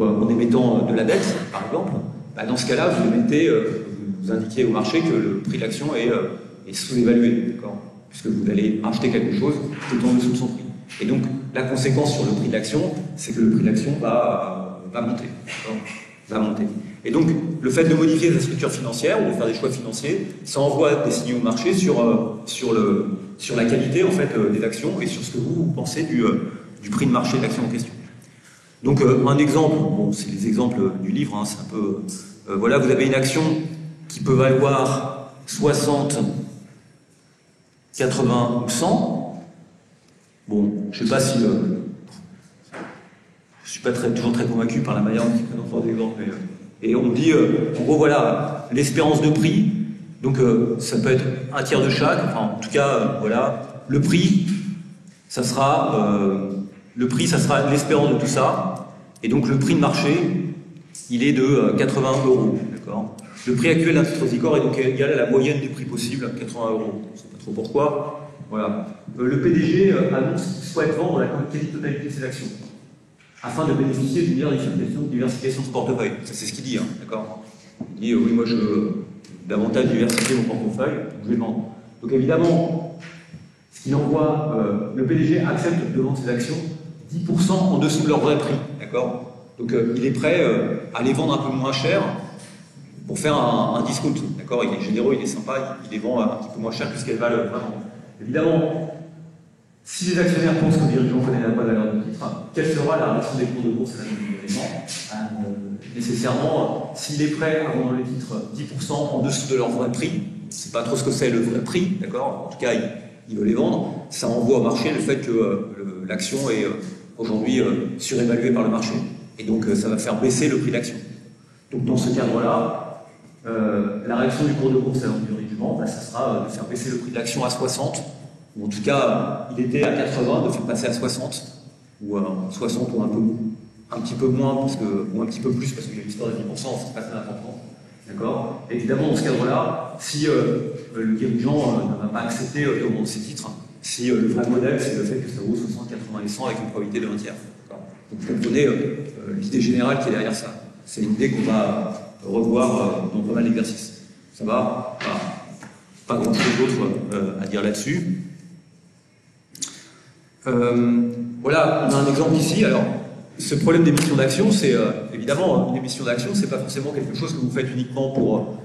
en émettant de la dette, par exemple, bah dans ce cas-là, vous indiquez au marché que le prix de l'action est sous-évalué, d'accord, puisque vous allez acheter quelque chose tout en dessous de son prix. Et donc, la conséquence sur le prix de l'action, c'est que le prix de l'action va monter, va monter. Et donc, le fait de modifier sa structure financière ou de faire des choix financiers, ça envoie des signaux au marché sur la qualité en fait, des actions et sur ce que vous pensez du prix de marché de l'action en question. Donc, un exemple, bon, c'est les exemples du livre, hein, c'est un peu... voilà, vous avez une action qui peut valoir 60, 80 ou 100. Bon, je ne sais pas si... je ne suis pas toujours très convaincu par la manière dont ils présentent leurs exemples, mais... Et on dit, en gros, voilà, l'espérance de prix, donc ça peut être un tiers de chaque, enfin, en tout cas, voilà, le prix, ça sera l'espérance de tout ça, et donc le prix de marché, il est de 80 €, d'accord. Le prix actuel d'un titre Zicor est donc égal à la moyenne des prix possibles, 80 €. Je ne sais pas trop pourquoi, voilà. Le PDG annonce qu'il souhaite vendre la quasi-totalité de ses actions, afin de bénéficier d'une diversification de portefeuille. Ça, c'est ce qu'il dit, hein, d'accord. Il dit, oui, moi, je veux davantage diversifier mon portefeuille, donc je vais vendre. Donc, évidemment, ce qu'il envoie, le PDG accepte de vendre ses actions 10% en dessous de leur vrai prix, d'accord. Donc, il est prêt à les vendre un peu moins cher pour faire un discount, d'accord. Il est généreux, il est sympa, il les vend un petit peu moins cher que ce qu'elles valent vraiment. Évidemment, si les actionnaires pensent que le dirigeant connaît la valeur du titre, quelle sera la réaction des cours de bourse à la même événement? Nécessairement, s'il est prêt à vendre les titres 10% en dessous de leur vrai prix, c'est pas trop ce que c'est le vrai prix, d'accord? En tout cas, il veut les vendre, ça envoie au marché le fait que l'action est aujourd'hui surévaluée par le marché. Et donc, ça va faire baisser le prix de l'action. Donc, dans ce cadre-là, la réaction du cours de bourse à l'heure du jugement, ça sera de faire baisser le prix de l'action à 60, ou en tout cas, il était à 80, de faire passer à 60, ou 60 ou un petit peu moins, ou un petit peu plus, parce qu'il y a une histoire de 10%, c'est pas très important. D'accord. Évidemment, dans ce cadre-là, si le dirigeant ne va pas accepter de vendre ses titres, si le vrai modèle, c'est le fait que ça vaut 60, 80 et 100 avec une probabilité de 1 tiers. Donc, vous comprenez l'idée générale qui est derrière ça. C'est une idée qu'on va revoir dans pas mal d'exercices. Ça va? Voilà. pas grand chose d'autre à dire là-dessus. Voilà, on a un exemple ici. Alors, ce problème d'émission d'action, c'est évidemment une émission d'action, c'est pas forcément quelque chose que vous faites uniquement pour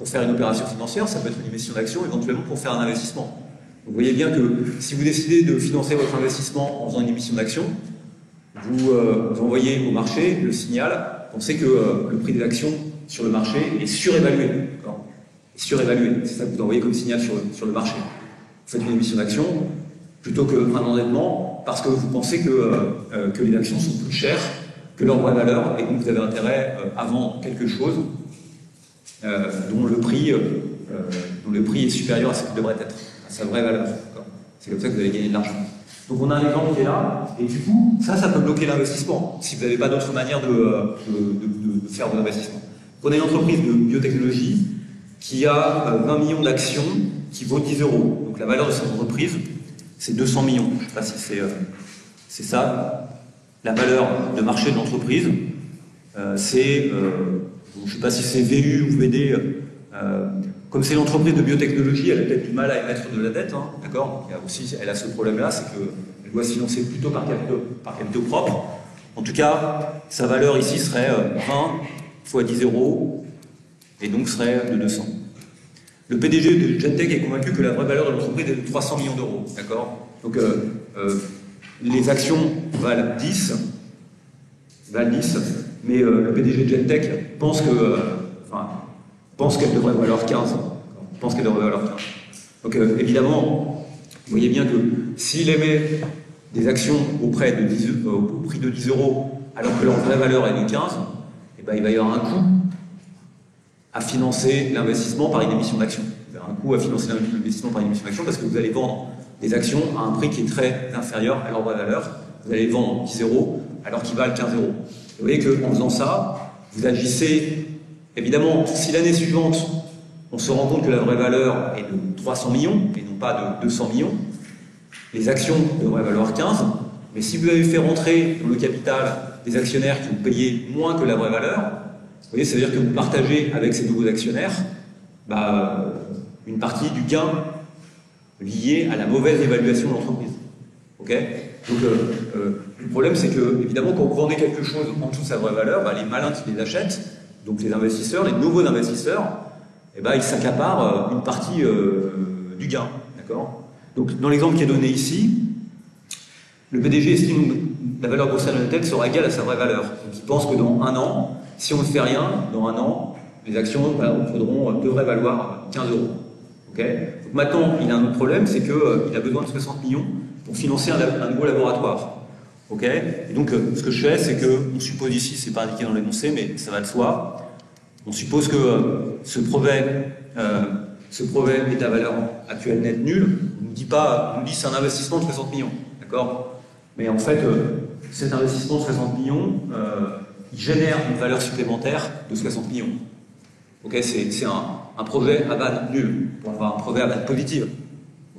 faire une opération financière, ça peut être une émission d'action éventuellement pour faire un investissement. Vous voyez bien que si vous décidez de financer votre investissement en faisant une émission d'action, vous envoyez au marché le signal, pensez que le prix des actions sur le marché est surévalué. Surévalué, c'est ça que vous envoyez comme signal sur le marché. Vous faites une émission d'action plutôt qu'un endettement parce que vous pensez que les actions sont plus chères que leur vraie valeur et donc vous avez intérêt à vendre quelque chose dont le prix est supérieur à ce qu'il devrait être, à sa vraie valeur. C'est comme ça que vous allez gagner de l'argent. Donc on a un exemple qui est là, et du coup, ça peut bloquer l'investissement, si vous n'avez pas d'autre manière de faire de l'investissement. Prenez une entreprise de biotechnologie qui a 20 millions d'actions qui vaut 10 euros. Donc la valeur de cette entreprise, c'est 200 millions. Je ne sais pas si c'est ça. La valeur de marché de l'entreprise, c'est, je ne sais pas si c'est VU ou VD. Comme c'est l'entreprise de biotechnologie, elle a peut-être du mal à émettre de la dette, hein, d'accord. Elle a ce problème-là, c'est qu'elle doit se financer plutôt par capitaux propres. En tout cas, sa valeur ici serait 20 fois 10 euros, et donc serait de 200. Le PDG de Gentech est convaincu que la vraie valeur de l'entreprise est de 300 millions d'euros, d'accord. Donc, les actions valent 10, mais le PDG de Gentech pense qu'elle devrait valoir 15. Donc évidemment, vous voyez bien que s'il émet des actions au prix de 10 euros alors que leur vraie valeur est de 15, eh ben, il va y avoir un coût à financer l'investissement par une émission d'actions. Il va y avoir un coût à financer l'investissement par une émission d'actions parce que vous allez vendre des actions à un prix qui est très inférieur à leur vraie valeur. Vous allez vendre 10 euros alors qu'ils valent 15 euros. Vous voyez qu'en faisant ça, vous agissez. Évidemment, si l'année suivante, on se rend compte que la vraie valeur est de 300 millions et non pas de 200 millions, les actions devraient valoir 15, mais si vous avez fait rentrer dans le capital des actionnaires qui ont payé moins que la vraie valeur, vous voyez, ça veut dire que vous partagez avec ces nouveaux actionnaires une partie du gain lié à la mauvaise évaluation de l'entreprise. Okay. Donc, le problème, c'est que, évidemment, quand vous vendez quelque chose en dessous de sa vraie valeur, les malins qui les achètent, donc les investisseurs, les nouveaux investisseurs, eh ben, ils s'accaparent une partie du gain. D'accord. Donc dans l'exemple qui est donné ici, le PDG estime que la valeur boursière de la tête sera égale à sa vraie valeur. Donc il pense que dans un an, si on ne fait rien, dans un an, les actions devraient valoir 15 euros. Okay. Donc maintenant, il a un autre problème, c'est qu'il a besoin de 60 millions pour financer un nouveau laboratoire. Okay. Et donc, ce que je fais, c'est qu'on suppose ici, c'est pas indiqué dans l'énoncé, mais ça va de soi, on suppose que ce brevet est à valeur actuelle nette nulle. On nous dit c'est un investissement de 60 millions, d'accord. Mais en fait, cet investissement de 60 millions, il génère une valeur supplémentaire de 60 millions. Okay. C'est un projet à vanne nulle, pour avoir un projet à vanne positive.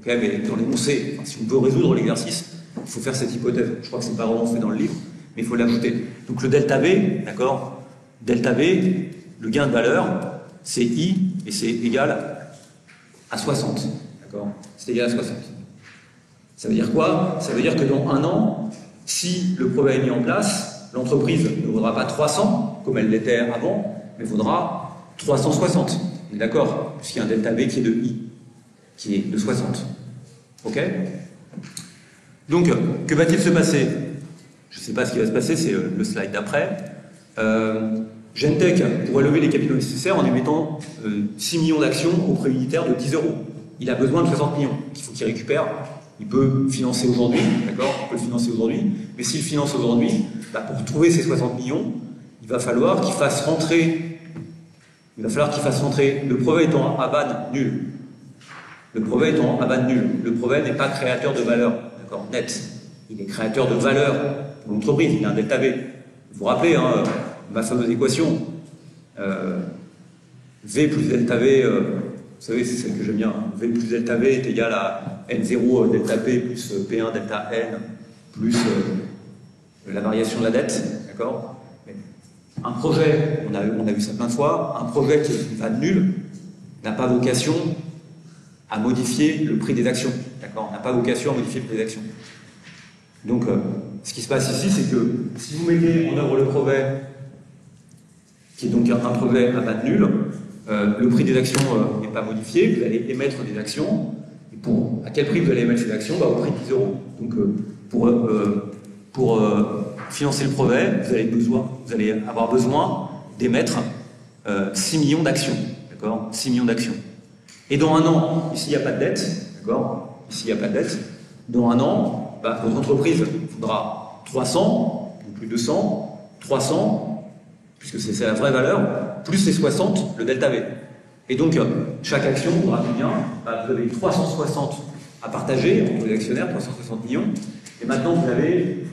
Okay. Mais dans l'énoncé, si on veut résoudre l'exercice, il faut faire cette hypothèse. Je crois que c'est pas vraiment fait dans le livre, mais il faut l'ajouter. Donc le delta B, d'accord, delta B, le gain de valeur, c'est I, et c'est égal à 60. D'accord. C'est égal à 60. Ça veut dire quoi? Ça veut dire que dans un an, si le projet est mis en place, l'entreprise ne vaudra pas 300, comme elle l'était avant, mais vaudra 360. On est d'accord? Puisqu'il y a un delta B qui est de I, qui est de 60. Ok? Donc, que va-t-il se passer? Je ne sais pas ce qui va se passer, c'est le slide d'après. Gentech pourrait lever les capitaux nécessaires en émettant 6 millions d'actions au prix unitaire de 10 euros. Il a besoin de 60 millions qu'il faut qu'il récupère. Il peut financer aujourd'hui, d'accord? Il peut le financer aujourd'hui. Mais s'il finance aujourd'hui, pour trouver ces 60 millions, il va falloir qu'il fasse rentrer. Le brevet étant à vanne nul. Le brevet étant à vanne nul. Le brevet n'est pas créateur de valeur. Net. Il est créateur de valeur pour l'entreprise, il a un delta B. Vous vous rappelez, ma fameuse équation, V plus delta V, vous savez, c'est celle que j'aime bien, V plus delta V est égal à N0 delta P plus P1 delta N plus la variation de la dette, d'accord. Un projet, on a vu ça plein de fois, un projet qui va nul n'a pas vocation à modifier le prix des actions. D'accord? On n'a pas vocation à modifier le prix des actions. Donc, ce qui se passe ici, c'est que si vous mettez en œuvre le brevet, qui est donc un brevet à base nulle, le prix des actions n'est pas modifié, vous allez émettre des actions. Et à quel prix vous allez émettre ces actions? Au prix de 10 euros. Donc, pour financer le brevet, vous allez avoir besoin d'émettre 6 millions d'actions. D'accord? 6 millions d'actions. Et dans un an, ici il n'y a pas de dette, d'accord? Ici il n'y a pas de dette. Dans un an, votre entreprise faudra 300, ou plus 200, 300, puisque c'est la vraie valeur, plus les 60, le delta V. Et donc, chaque action vaudra combien? Vous avez 360 à partager entre les actionnaires, 360 millions. Et maintenant, vous avez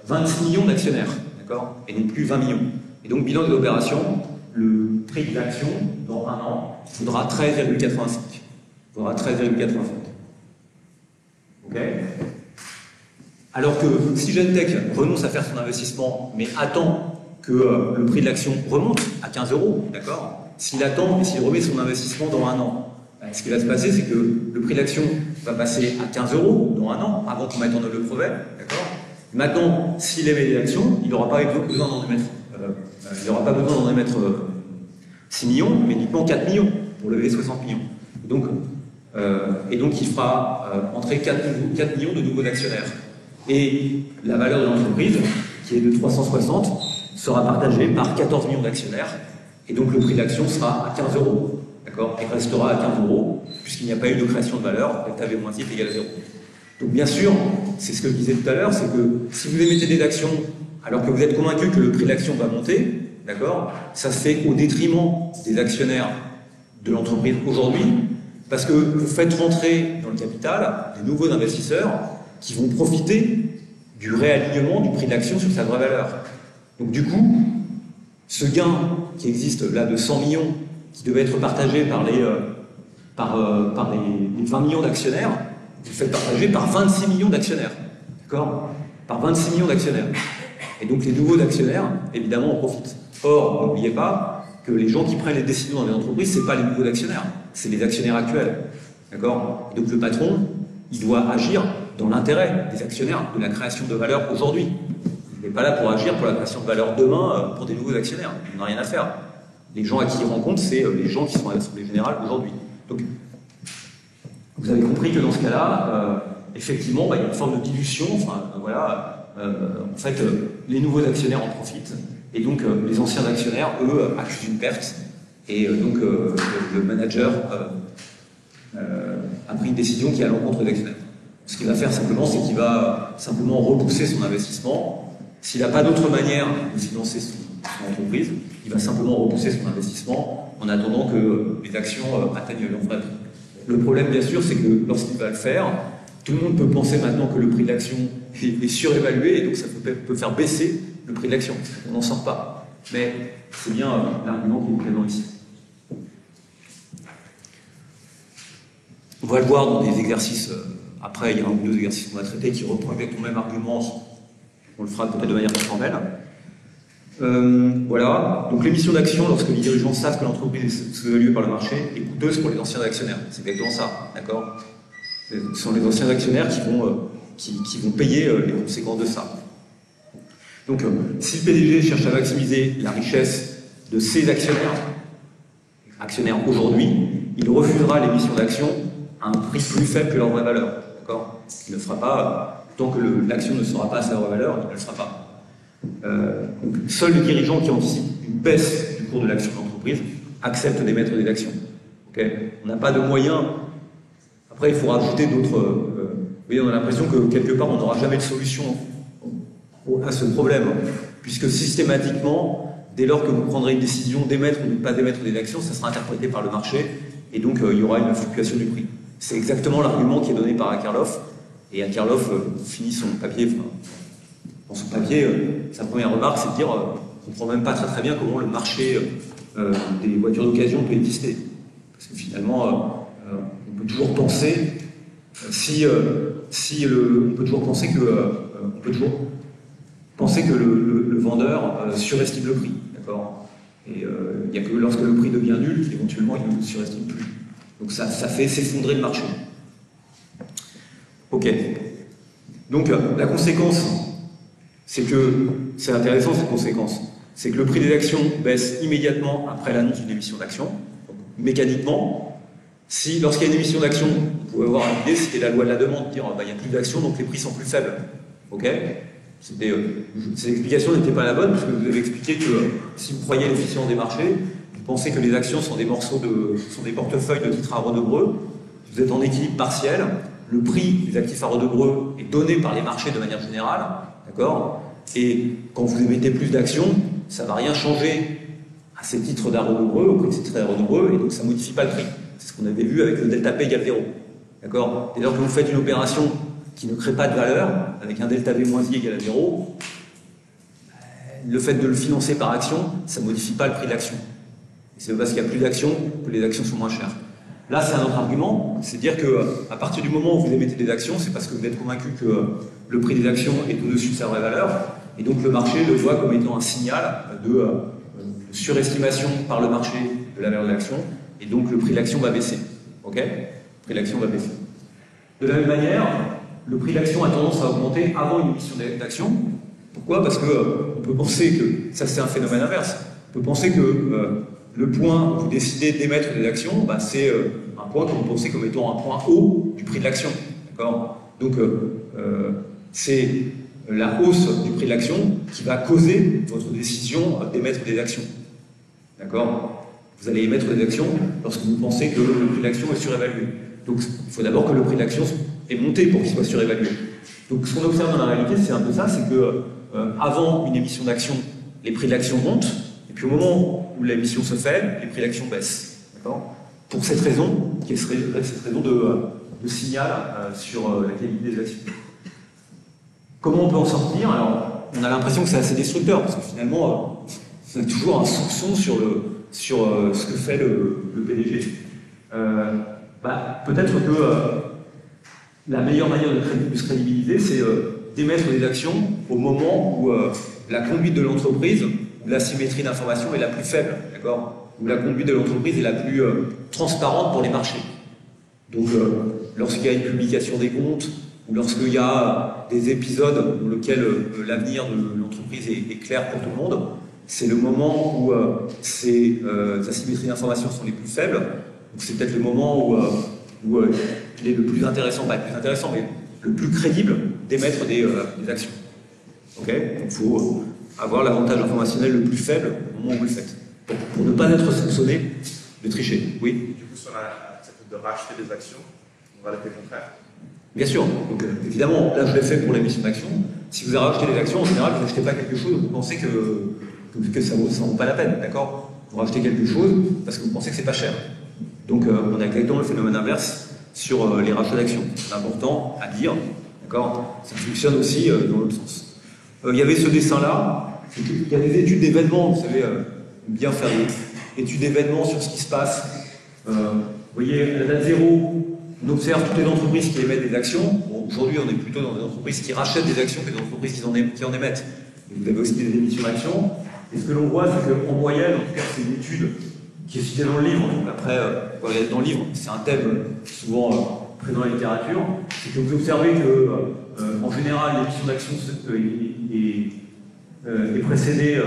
26 millions d'actionnaires, d'accord? Et non plus 20 millions. Et donc, bilan de l'opération, le prix de l'action, dans un an, faudra 13,85. Faudra 13,85. Ok? Alors que si Genetech renonce à faire son investissement, mais attend que le prix de l'action remonte à 15 euros, d'accord? S'il attend et s'il remet son investissement dans un an, ce qui va se passer, c'est que le prix de l'action va passer à 15 euros dans un an, avant qu'on mette en œuvre le brevet, d'accord? Maintenant, s'il émet des actions, il n'aura pas besoin d'en émettre. Il n'aura pas besoin d'en émettre 6 millions, mais uniquement 4 millions pour lever 60 millions. Et donc il fera entrer 4 millions de nouveaux actionnaires. Et la valeur de l'entreprise, qui est de 360, sera partagée par 14 millions d'actionnaires. Et donc le prix de l'action sera à 15 euros. D'accord? Et restera à 15 euros, puisqu'il n'y a pas eu de création de valeur, delta V moins I est égal à 0. Donc bien sûr, c'est ce que je disais tout à l'heure, c'est que si vous émettez des actions alors que vous êtes convaincu que le prix de l'action va monter, d'accord, ça se fait au détriment des actionnaires de l'entreprise aujourd'hui, parce que vous faites rentrer dans le capital des nouveaux investisseurs qui vont profiter du réalignement du prix de l'action sur sa vraie valeur. Donc du coup, ce gain qui existe là de 100 millions, qui devait être partagé par les 20 millions d'actionnaires, vous le faites partager par 26 millions d'actionnaires. D'accord? Par 26 millions d'actionnaires. Et donc les nouveaux actionnaires, évidemment, en profitent. Or, n'oubliez pas que les gens qui prennent les décisions dans les entreprises, ce n'est pas les nouveaux actionnaires, c'est les actionnaires actuels. D'accord? Donc le patron, il doit agir dans l'intérêt des actionnaires, de la création de valeur aujourd'hui. Il n'est pas là pour agir pour la création de valeur demain pour des nouveaux actionnaires. Il n'a rien à faire. Les gens à qui il rend compte, c'est les gens qui sont à l'Assemblée Générale aujourd'hui. Donc, vous avez compris que dans ce cas-là, effectivement, il y a une forme de dilution. Enfin, en fait, les nouveaux actionnaires en profitent. Et donc, les anciens actionnaires, eux, accusent une perte. Et donc, le manager a pris une décision qui est à l'encontre des actionnaires. Ce qu'il va faire simplement, c'est qu'il va simplement repousser son investissement. S'il n'a pas d'autre manière de financer son entreprise, il va simplement repousser son investissement en attendant que les actions atteignent leur vrai prix. Le problème, bien sûr, c'est que lorsqu'il va le faire, tout le monde peut penser maintenant que le prix de l'action est surévalué et donc ça peut faire baisser le prix de l'action. On n'en sort pas. Mais c'est bien l'argument qui est présent ici. On va le voir dans des exercices. Après, il y a un ou deux exercices qu'on va traiter qui reprend exactement le même argument. On le fera peut-être de manière plus formelle. Voilà. Donc l'émission d'actions, lorsque les dirigeants savent que l'entreprise est sous-évaluée par le marché, est coûteuse pour les anciens actionnaires. C'est exactement ça, d'accord? Ce sont les anciens actionnaires qui vont payer les conséquences de ça. Donc, si le PDG cherche à maximiser la richesse de ses actionnaires aujourd'hui, il refusera l'émission d'actions à un prix plus faible que leur vraie valeur. D'accord? Il ne le fera pas, tant que l'action ne sera pas à sa vraie valeur, il ne le fera pas. Donc, seuls les dirigeants qui anticipent une baisse du cours de l'action de l'entreprise acceptent d'émettre des actions. Okay? On n'a pas de moyens. Après, il faut rajouter d'autres. Vous voyez, on a l'impression que quelque part, on n'aura jamais de solution à ce problème, puisque systématiquement, dès lors que vous prendrez une décision d'émettre ou de ne pas émettre des actions, ça sera interprété par le marché, et donc il y aura une fluctuation du prix. C'est exactement l'argument qui est donné par Akerlof, et Akerlof finit son papier, dans son papier, sa première remarque, c'est de dire on ne comprend même pas très bien comment le marché des voitures d'occasion peut exister. Parce que finalement, on peut toujours penser, on peut toujours penser que le vendeur surestime le prix, d'accord? Et il n'y a que lorsque le prix devient nul qu'éventuellement il ne surestime plus. Donc ça fait s'effondrer le marché. Ok. Donc la conséquence, c'est que, c'est intéressant cette conséquence, c'est que le prix des actions baisse immédiatement après l'annonce d'une émission d'actions. Mécaniquement, si lorsqu'il y a une émission d'actions, vous pouvez avoir une idée, c'était la loi de la demande, dire il n'y a plus d'actions, donc les prix sont plus faibles. Ok. Cette explication n'était pas la bonne, puisque vous avez expliqué que si vous croyez l'efficience des marchés, vous pensez que les actions sont des portefeuilles de titres à redebreux, vous êtes en équilibre partiel, le prix des actifs à redebreux est donné par les marchés de manière générale, d'accord? Et quand vous émettez plus d'actions, ça ne va rien changer à ces titres d'à redebreux, au prix de ces titres d'à redebreux, et donc ça ne modifie pas le prix. C'est ce qu'on avait vu avec le delta P égale 0. D'accord? Dès lors que vous faites une opération qui ne crée pas de valeur, avec un delta V moins I égale à 0, le fait de le financer par action, ça ne modifie pas le prix de l'action. Et c'est parce qu'il n'y a plus d'actions que les actions sont moins chères. Là, c'est un autre argument, c'est dire qu'à partir du moment où vous émettez des actions, c'est parce que vous êtes convaincu que le prix des actions est au-dessus de sa vraie valeur, et donc le marché le voit comme étant un signal de surestimation par le marché de la valeur de l'action, et donc le prix de l'action va baisser. Ok? Le prix de l'action va baisser. De la même manière, le prix de l'action a tendance à augmenter avant une émission d'action. Pourquoi? Parce qu'on peut penser que, ça c'est un phénomène inverse, on peut penser que le point où vous décidez d'émettre des actions, c'est un point que vous pensez comme étant un point haut du prix de l'action. D'accord? Donc c'est la hausse du prix de l'action qui va causer votre décision d'émettre des actions. D'accord? Vous allez émettre des actions lorsque vous pensez que le prix de l'action est surévalué. Donc il faut d'abord que le prix de l'action est monté pour qu'il soit surévalué. Donc ce qu'on observe dans la réalité, c'est un peu ça, c'est que avant une émission d'action, les prix de l'action montent, et puis au moment où l'émission se fait, les prix d'action baissent. D'accord? Pour cette raison, qui serait cette raison de signal sur la qualité des actions. Comment on peut en sortir? Alors, on a l'impression que c'est assez destructeur, parce que finalement, on a toujours un soupçon sur ce que fait le PDG. Peut-être que la meilleure manière de se crédibiliser, c'est d'émettre des actions au moment où la conduite de l'entreprise, où la symétrie d'information est la plus faible, d'accord? Où la conduite de l'entreprise est la plus transparente pour les marchés. Donc, lorsqu'il y a une publication des comptes, ou lorsqu'il y a des épisodes dans lesquels l'avenir de l'entreprise est clair pour tout le monde, c'est le moment où ces asymétries d'information sont les plus faibles. Donc c'est peut-être le moment où il est le plus intéressant, pas le plus intéressant, mais le plus crédible d'émettre des actions. Ok? Donc il faut avoir l'avantage informationnel le plus faible au moment où vous le faites, pour ne pas être soupçonné de tricher. Oui? Du coup, si on accepte de racheter des actions, on va le faire contraire. Bien sûr. Donc évidemment, là je l'ai fait pour l'émission d'actions. Si vous avez racheté des actions, en général, vous n'achetez pas quelque chose, vous pensez que ça ne vaut pas la peine, d'accord? Vous rachetez quelque chose parce que vous pensez que c'est pas cher. Donc on a exactement le phénomène inverse sur les rachats d'actions. C'est important à dire, d'accord? Ça fonctionne aussi dans l'autre sens. Il y avait ce dessin-là, il y a des études d'événements, vous savez, bien faire des études d'événements sur ce qui se passe. Vous voyez, à la date 0, on observe toutes les entreprises qui émettent des actions. Bon, aujourd'hui, on est plutôt dans des entreprises qui rachètent des actions que des entreprises qui en émettent. Et vous avez aussi des émissions d'actions. Et ce que l'on voit, c'est qu'en moyenne, en tout cas, c'est une étude qui est citée dans le livre. Donc après, vous regardez dans le livre, c'est un thème souvent présent dans la littérature. C'est que vous observez que, en général, l'émission d'action est précédée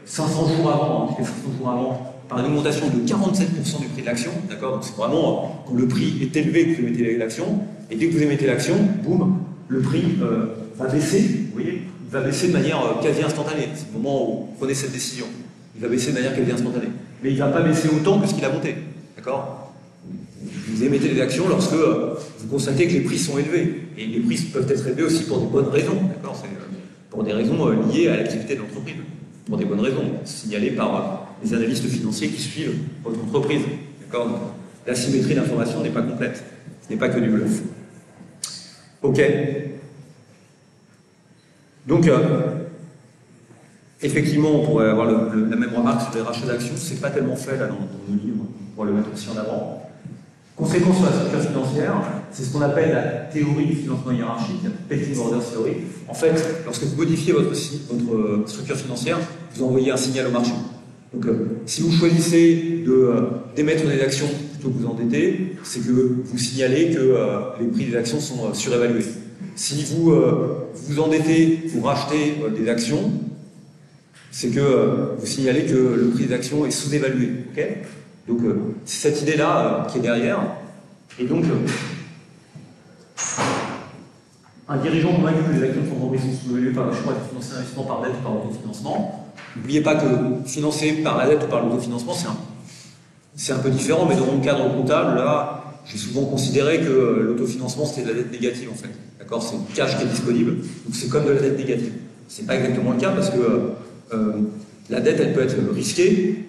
500 jours avant, 500 jours avant, par une augmentation de 47% du prix de l'action, d'accord? Donc c'est vraiment quand le prix est élevé que vous émettez l'action, et dès que vous émettez l'action, boum, le prix va baisser, vous voyez? Il va baisser de manière quasi instantanée. C'est le moment où vous prenez cette décision. Il va baisser de manière quasi instantanée. Mais il ne va pas baisser autant que ce qu'il a monté, d'accord? Vous émettez des actions lorsque vous constatez que les prix sont élevés. Et les prix peuvent être élevés aussi pour des bonnes raisons, d'accord? Pour des raisons liées à l'activité de l'entreprise. Pour des bonnes raisons, signalées par les analystes financiers qui suivent votre entreprise. D'accord? La symétrie d'information n'est pas complète. Ce n'est pas que du bluff. Ok. Donc, effectivement, on pourrait avoir la même remarque sur les rachats d'actions. C'est pas tellement fait là dans nos livres, on pourrait le mettre aussi en avant. Conséquence sur la structure financière, c'est ce qu'on appelle la théorie du financement hiérarchique, la Pecking Order Theory. En fait, lorsque vous modifiez votre structure financière, vous envoyez un signal au marché. Donc, si vous choisissez d'émettre des actions plutôt plutôt que vous endetter, c'est que vous signalez que les prix des actions sont surévalués. Si vous vous endettez pour racheter des actions, c'est que vous signalez que le prix des actions est sous-évalué. Okay, donc c'est cette idée-là qui est derrière. Et donc, un dirigeant convaincu que les actions de son entreprise sont sous-évaluées par le choix de financer l'investissement par dette ou par l'autofinancement. N'oubliez pas que financer par la dette ou par l'autofinancement, c'est un peu différent, mais dans mon cadre comptable, là, j'ai souvent considéré que l'autofinancement, c'était de la dette négative, en fait. D'accord, c'est le cash qui est disponible, donc c'est comme de la dette négative. C'est pas exactement le cas parce que la dette, elle peut être risquée.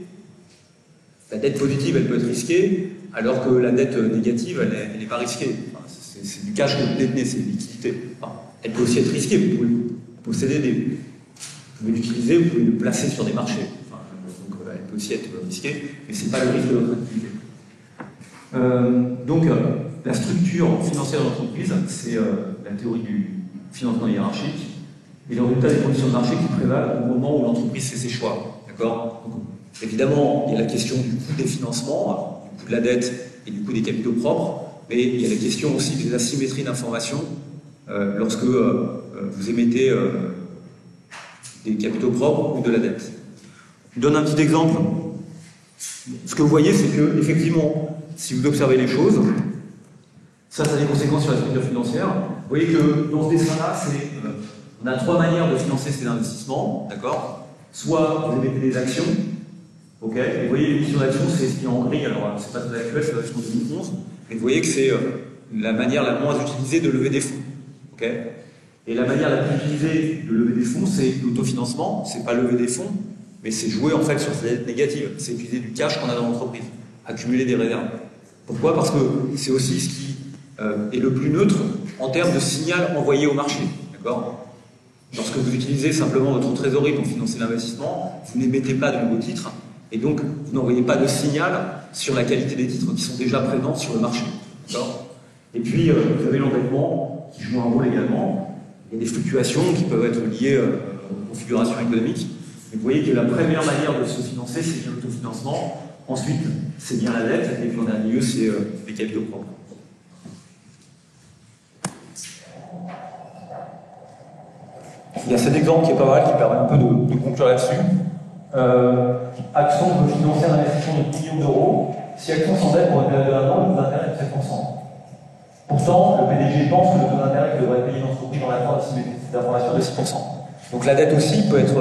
La dette positive, elle peut être risquée, alors que la dette négative, elle n'est pas risquée. Enfin, c'est du cash que vous détenez, c'est une liquidité. Enfin, elle peut aussi être risquée, vous pouvez posséder vous pouvez l'utiliser, vous pouvez le placer sur des marchés. Enfin, donc, elle peut aussi être risquée, mais ce n'est pas le risque de votre activité. Donc, la structure financière de l'entreprise, c'est la théorie du financement hiérarchique, et le résultat des conditions de marché qui prévalent au moment où l'entreprise fait ses choix. D'accord ? Donc, évidemment, il y a la question du coût des financements, du coût de la dette et du coût des capitaux propres, mais il y a la question aussi des asymétries d'information lorsque vous émettez des capitaux propres ou de la dette. Je vous donne un petit exemple. Ce que vous voyez, c'est que, effectivement, si vous observez les choses, ça a des conséquences sur la structure financière. Vous voyez que dans ce dessin-là, on a trois manières de financer ces investissements, d'accord ? Soit vous émettez des actions, ok ? Et vous voyez, l'émission d'actions, c'est ce qui est en gris, alors c'est pas très actuel, c'est la version 2011, mais vous voyez que c'est la manière la moins utilisée de lever des fonds, ok ? Et la manière la plus utilisée de lever des fonds, c'est l'autofinancement, c'est pas lever des fonds, mais c'est jouer en fait sur cette dette négative, c'est utiliser du cash qu'on a dans l'entreprise, accumuler des réserves. Pourquoi ? Parce que c'est aussi ce qui est le plus neutre en termes de signal envoyé au marché, d'accord ? Lorsque vous utilisez simplement votre trésorerie pour financer l'investissement, vous n'émettez pas de nouveaux titres, et donc vous n'envoyez pas de signal sur la qualité des titres qui sont déjà présents sur le marché, d'accord ? Et puis, vous avez l'endettement qui joue un rôle également. Il y a des fluctuations qui peuvent être liées aux configurations économiques. Mais vous voyez que la première manière de se financer, c'est bien l'autofinancement. Ensuite, c'est bien la dette. Et puis en dernier lieu, c'est les capitaux propres. Il y a cet exemple qui est pas mal, qui permet un peu de conclure là-dessus. Action veut financer un investissement de 10 millions d'euros. Si Action s'endette pour une période de 1 an, le taux d'intérêt est de 7%. Pourtant, le PDG pense que le taux d'intérêt que devrait payer l'entreprise dans l'attente d'information est de 6%. Donc la dette aussi peut être...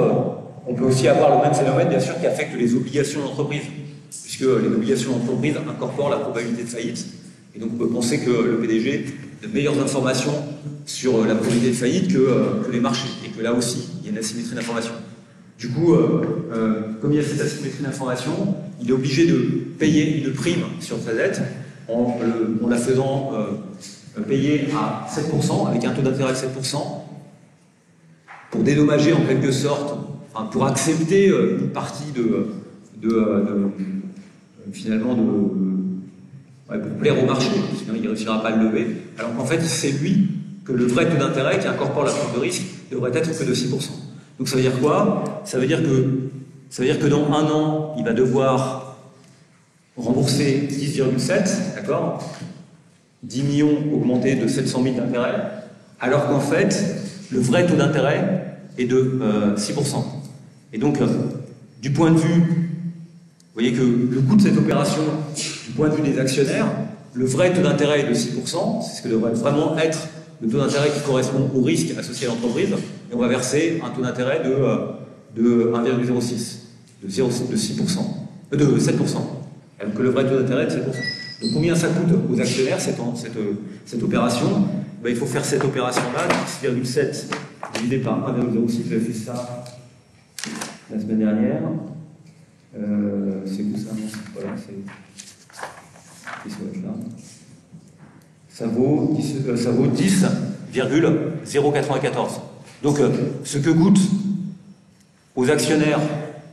On peut aussi avoir le même phénomène, bien sûr, qui affecte les obligations d'entreprise, puisque les obligations d'entreprise incorporent la probabilité de faillite. Et donc on peut penser que le PDG a de meilleures informations sur la probabilité de faillite que les marchés, et que là aussi, il y a une asymétrie d'information. Du coup, comme il y a cette asymétrie d'information, il est obligé de payer une prime sur sa dette en la faisant payer à 7%, avec un taux d'intérêt de 7%, pour dédommager en quelque sorte, enfin, pour accepter une partie finalement pour plaire au marché, sinon il ne réussira pas à le lever, alors qu'en fait c'est lui que le vrai taux d'intérêt qui incorpore la prime de risque devrait être que de 6%. Donc ça veut dire quoi ? Ça veut dire que dans 1 an, il va devoir rembourser 10,7, d'accord ? 10 millions augmentés de 700 000 d'intérêt, alors qu'en fait, le vrai taux d'intérêt est de 6%. Et donc, du point de vue, vous voyez que le coût de cette opération, du point de vue des actionnaire, le vrai taux d'intérêt est de 6%, c'est ce que devrait vraiment être le taux d'intérêt qui correspond au risque associé à l'entreprise, et on va verser un taux d'intérêt de 1,06, de 7%, alors que le vrai taux d'intérêt est de 7%. Donc combien ça coûte aux actionnaires cette opération ? Ben, il faut faire cette opération-là, 6,7 divisé par 1,06, j'avais fait ça la semaine dernière. C'est où ça ? Voilà, ça vaut 10,094. Donc, ce que coûte aux actionnaires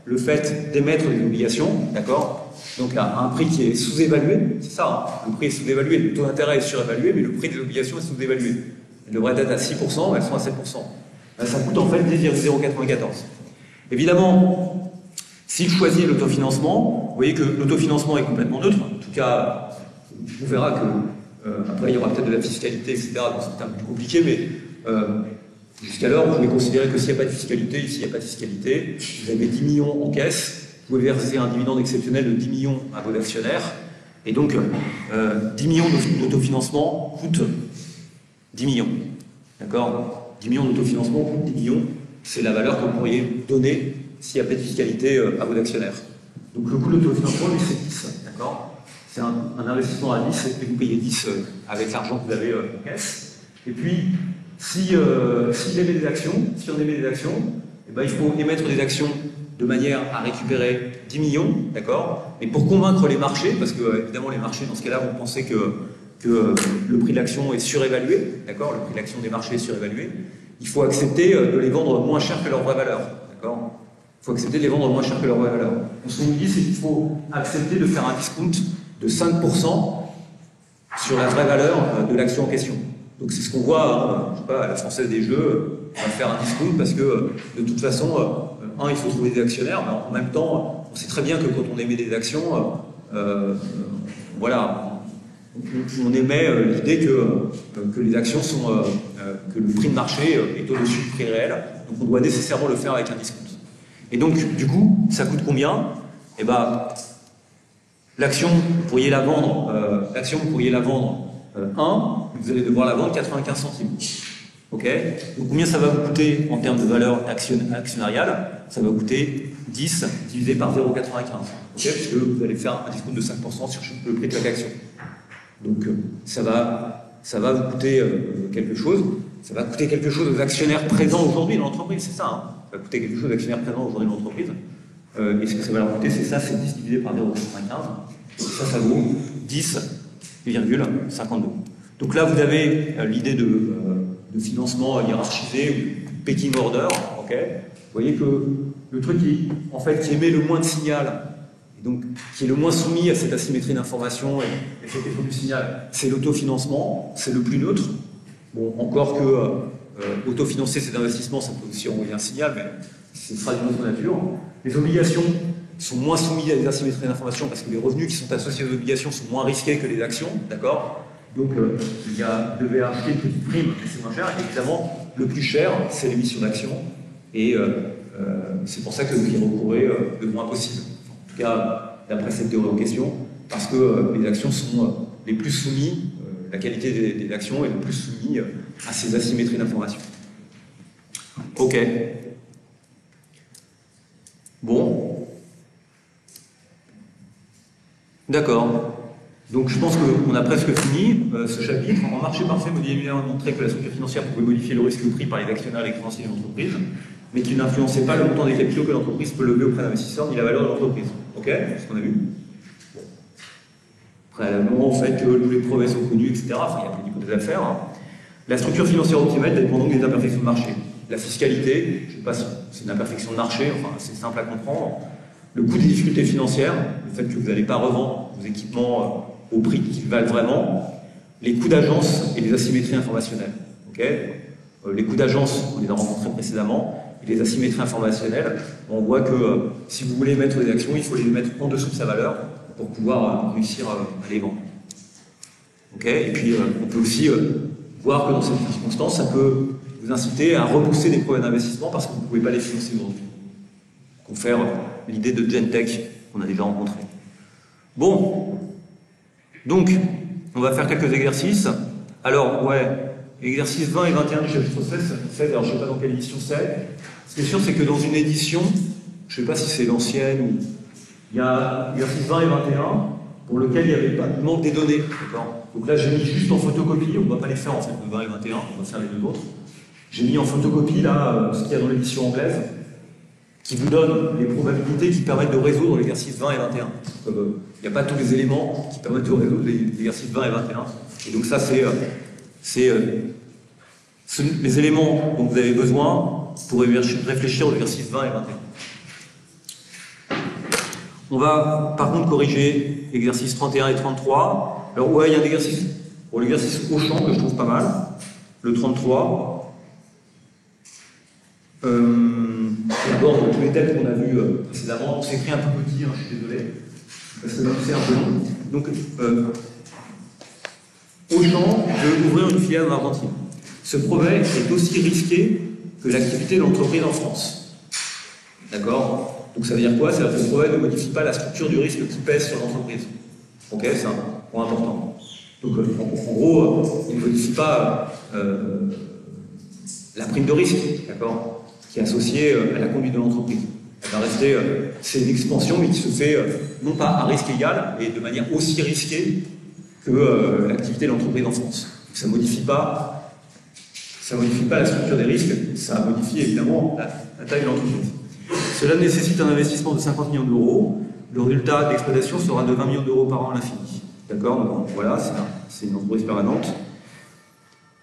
le fait d'émettre des obligations, d'accord ? Donc, à un prix qui est sous-évalué, c'est ça, hein, le prix est sous-évalué, le taux d'intérêt est surévalué, mais le prix des obligations est sous-évalué. Elle devrait être à 6%, mais elles sont à 7%. Ben, ça coûte en fait 10,094. Évidemment, si vous choisissez l'autofinancement, vous voyez que l'autofinancement est complètement neutre, en tout cas on verra que, après, il y aura peut-être de la fiscalité, etc., donc c'est un peu plus compliqué, mais jusqu'alors, vous pouvez considérer que s'il n'y a pas de fiscalité, ici, il n'y a pas de fiscalité, vous avez 10 millions en caisse, vous pouvez verser un dividende exceptionnel de 10 millions à vos actionnaires, et donc 10 millions d'autofinancement coûtent 10 millions. D'accord ? 10 millions d'autofinancement coûtent 10 millions, c'est la valeur que vous pourriez donner s'il n'y a pas de fiscalité à vos actionnaires. Donc le coût de l'autofinancement, lui, c'est 10. D'accord ? C'est un investissement à 10 et vous payez 10 avec l'argent que vous avez en caisse. Et puis, si on émet des actions, eh ben, il faut émettre des actions de manière à récupérer 10 millions, d'accord ? Mais pour convaincre les marchés, parce que évidemment les marchés dans ce cas-là vont penser que le prix de l'action est surévalué, d'accord ? Le prix de l'action des marchés est surévalué. Il faut accepter de les vendre moins cher que leur vraie valeur, d'accord ? Il faut accepter de les vendre moins cher que leur vraie valeur. Donc ce qu'on nous dit, c'est qu'il faut accepter de faire un discount de 5% sur la vraie valeur de l'action en question. Donc c'est ce qu'on voit, je sais pas, à la Française des Jeux, on va faire un discount parce que de toute façon, il faut trouver des actionnaires, mais en même temps, on sait très bien que quand on émet des actions, voilà, on émet l'idée que les actions sont, que le prix de marché est au-dessus du prix réel, donc on doit nécessairement le faire avec un discount. Et donc, du coup, ça coûte combien ? Eh ben, l'action, vous pourriez la vendre, 1, vous allez devoir la vendre 95 centimes. Ok ? Donc combien ça va vous coûter en termes de valeur actionnariale ? Ça va coûter 10 divisé par 0,95. Ok ? Puisque vous allez faire un discount de 5% sur le prix de chaque action. Donc ça va vous coûter quelque chose. Ça va coûter quelque chose aux actionnaires présents aujourd'hui dans l'entreprise, c'est ça. Hein ? Ça va coûter quelque chose aux actionnaires présents aujourd'hui dans l'entreprise. Et ce que ça va leur coûter, c'est ça, c'est 10 divisé par 0,95. Ça vaut 10,52. Donc là, vous avez l'idée de financement hiérarchisé, ou pecking order, ok ? Vous voyez que le truc qui émet le moins de signal, et donc qui est le moins soumis à cette asymétrie d'information et cet effet du signal, c'est l'autofinancement, c'est le plus neutre. Bon, encore que autofinancer ces investissements, ça peut aussi envoyer un signal, mais ce sera d'une autre nature. Les obligations sont moins soumises à des asymétries d'information parce que les revenus qui sont associés aux obligations sont moins risqués que les actions, d'accord ? Donc, vous devez acheter une petite prime, et c'est moins cher. Et évidemment, le plus cher, c'est l'émission d'actions. Et c'est pour ça que vous y recourez le moins possible. En tout cas, d'après cette théorie en question, parce que les actions sont les plus soumises, la qualité des actions est le plus soumise à ces asymétries d'information. Ok. Bon. D'accord. Donc je pense qu'on a presque fini ce chapitre. En marché parfait, Modigliani a montré que la structure financière pouvait modifier le risque pris par les actionnaires et les créanciers de l'entreprise, mais qu'il n'influençait pas le montant des capitaux que l'entreprise peut lever auprès d'investisseurs ni la valeur de l'entreprise. Ok ? C'est ce qu'on a vu. Bon. Préalablement, au fait que tous les preuves sont connues, etc. Enfin, il y a plein d'hypothèses à faire. Hein. La structure financière optimale dépend donc des imperfections de marché. La fiscalité, je ne sais pas si c'est une imperfection de marché, enfin c'est simple à comprendre. Le coût des difficultés financières, le fait que vous n'allez pas revendre vos équipements au prix qu'ils valent vraiment, les coûts d'agence et les asymétries informationnelles. Okay, les coûts d'agence, on les a rencontrés précédemment, et les asymétries informationnelles, on voit que si vous voulez mettre des actions, il faut les mettre en dessous de sa valeur pour pouvoir réussir à les vendre. Okay, et puis on peut aussi voir que dans cette circonstance, ça peut vous inciter à repousser des projets d'investissement parce que vous ne pouvez pas les financer aujourd'hui. Confère l'idée de Gentech qu'on a déjà rencontré. Bon, donc, on va faire quelques exercices. Alors, ouais, exercices 20 et 21 du chapitre 16, alors je ne sais pas dans quelle édition c'est. Ce qui est sûr, c'est que dans une édition, je ne sais pas si c'est l'ancienne ou... Il y a exercices 20 et 21 pour lequel il n'y avait pas de manque des données. Donc là, j'ai mis juste en photocopie, on ne va pas les faire en fait, de 20 et 21, on va faire les deux autres. J'ai mis en photocopie, là, ce qu'il y a dans l'édition anglaise, qui vous donne les probabilités qui permettent de résoudre l'exercice 20 et 21. Il n'y a pas tous les éléments qui permettent de résoudre l'exercice 20 et 21. Et donc ça, c'est les éléments dont vous avez besoin pour réfléchir aux exercices 20 et 21. On va par contre corriger exercices 31 et 33. Alors ouais, il y a un exercice, pour l'exercice au champ que je trouve pas mal, le 33. Qui aborde tous les thèmes qu'on a vus précédemment. C'est écrit un peu petit, hein, je suis désolé, parce que c'est un peu long. Donc, Auchan veut ouvrir une filiale en Argentine. Ce projet est aussi risqué que l'activité de l'entreprise en France. D'accord? Donc ça veut dire quoi? Ça veut dire que le projet ne modifie pas la structure du risque qui pèse sur l'entreprise. Ok? C'est un point important. Donc en gros, il ne modifie pas la prime de risque, d'accord, qui est associée à la conduite de l'entreprise. Elle va rester, c'est une expansion, mais qui se fait non pas à risque égal, mais de manière aussi risquée que l'activité de l'entreprise en France. Donc, ça modifie pas la structure des risques, ça modifie évidemment la taille de l'entreprise. Cela nécessite un investissement de 50 millions d'euros. Le résultat d'exploitation sera de 20 millions d'euros par an à l'infini. D'accord? Donc voilà, c'est une entreprise permanente.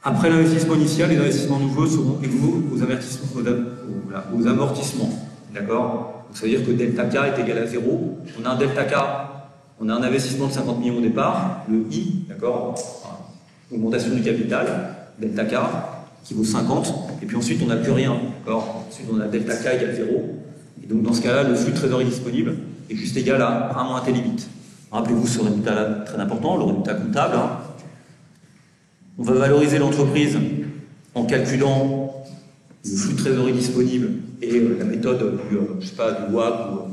Après l'investissement initial, les investissements nouveaux seront égaux aux amortissements. D'accord? Donc ça veut dire que delta K est égal à 0. On a un delta K, on a un investissement de 50 millions au départ, le I, d'accord? Augmentation du capital, delta K, qui vaut 50, et puis ensuite on n'a plus rien, d'accord? Ensuite on a delta K égale 0, et donc dans ce cas-là, le flux de trésorerie disponible est juste égal à 1 moins T limite. Rappelez-vous ce résultat-là très important, le résultat comptable. On va valoriser l'entreprise en calculant le flux de trésorerie disponible et la méthode du, je sais pas, du WACC, ou en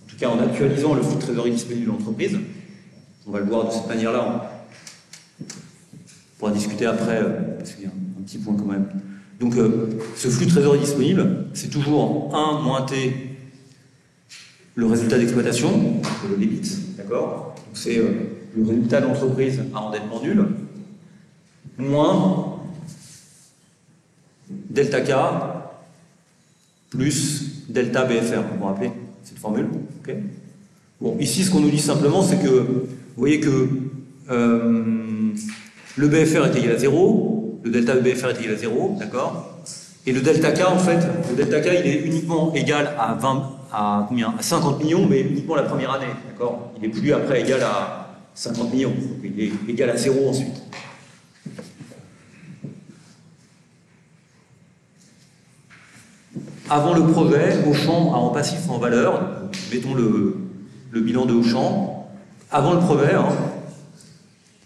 tout cas en actualisant le flux de trésorerie disponible de l'entreprise. On va le voir de cette manière-là. On pourra discuter après, parce qu'il y a un petit point quand même. Donc, ce flux de trésorerie disponible, c'est toujours 1 moins T, le résultat d'exploitation, le débit, d'accord? Donc, c'est le résultat de l'entreprise à endettement nul, moins delta K plus delta BFR. Vous vous rappelez cette formule? Okay. Bon, ici, ce qu'on nous dit simplement, c'est que vous voyez que le BFR est égal à 0, le delta BFR est égal à 0, d'accord? Et le delta K, en fait, le delta K, il est uniquement égal à 50 millions, mais uniquement la première année, d'accord? Il n'est plus après égal à 50 millions, donc il est égal à 0 ensuite. Avant le projet, Auchan a en passif en valeur, mettons le bilan de Auchan, avant le projet,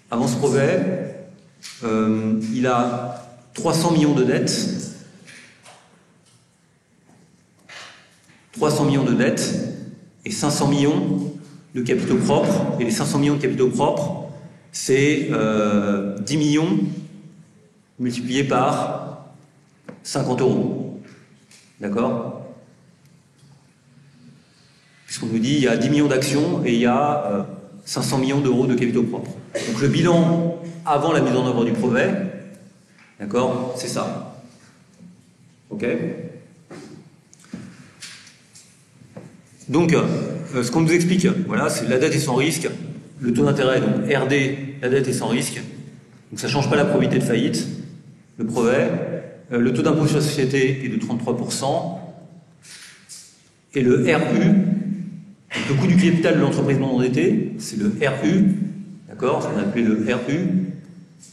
avant ce projet, il a 300 millions de dettes, 300 millions de dettes et 500 millions de capitaux propres. Et les 500 millions de capitaux propres, c'est 10 millions multiplié par 50 euros. D'accord? Puisqu'on nous dit il y a 10 millions d'actions et il y a 500 millions d'euros de capitaux propres. Donc le bilan avant la mise en œuvre du projet, d'accord, c'est ça. Ok? Donc, ce qu'on nous explique, voilà, c'est la dette est sans risque, le taux d'intérêt, donc RD, la dette est sans risque, donc ça ne change pas la probabilité de faillite, le projet. Le taux d'impôt sur la société est de 33%. Et le RU, le coût du capital de l'entreprise non endettée, c'est le RU, d'accord, ce qu'on appelle le RU,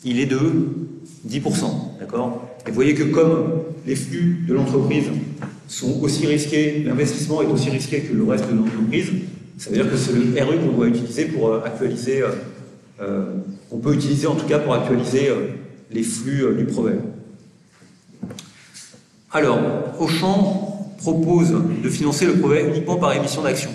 il est de 10%, d'accord. Et vous voyez que comme les flux de l'entreprise sont aussi risqués, l'investissement est aussi risqué que le reste de l'entreprise, ça veut dire que c'est le RU qu'on doit utiliser pour actualiser, qu'on peut utiliser en tout cas pour actualiser les flux du projet. Alors, Auchan propose de financer le projet uniquement par émission d'actions.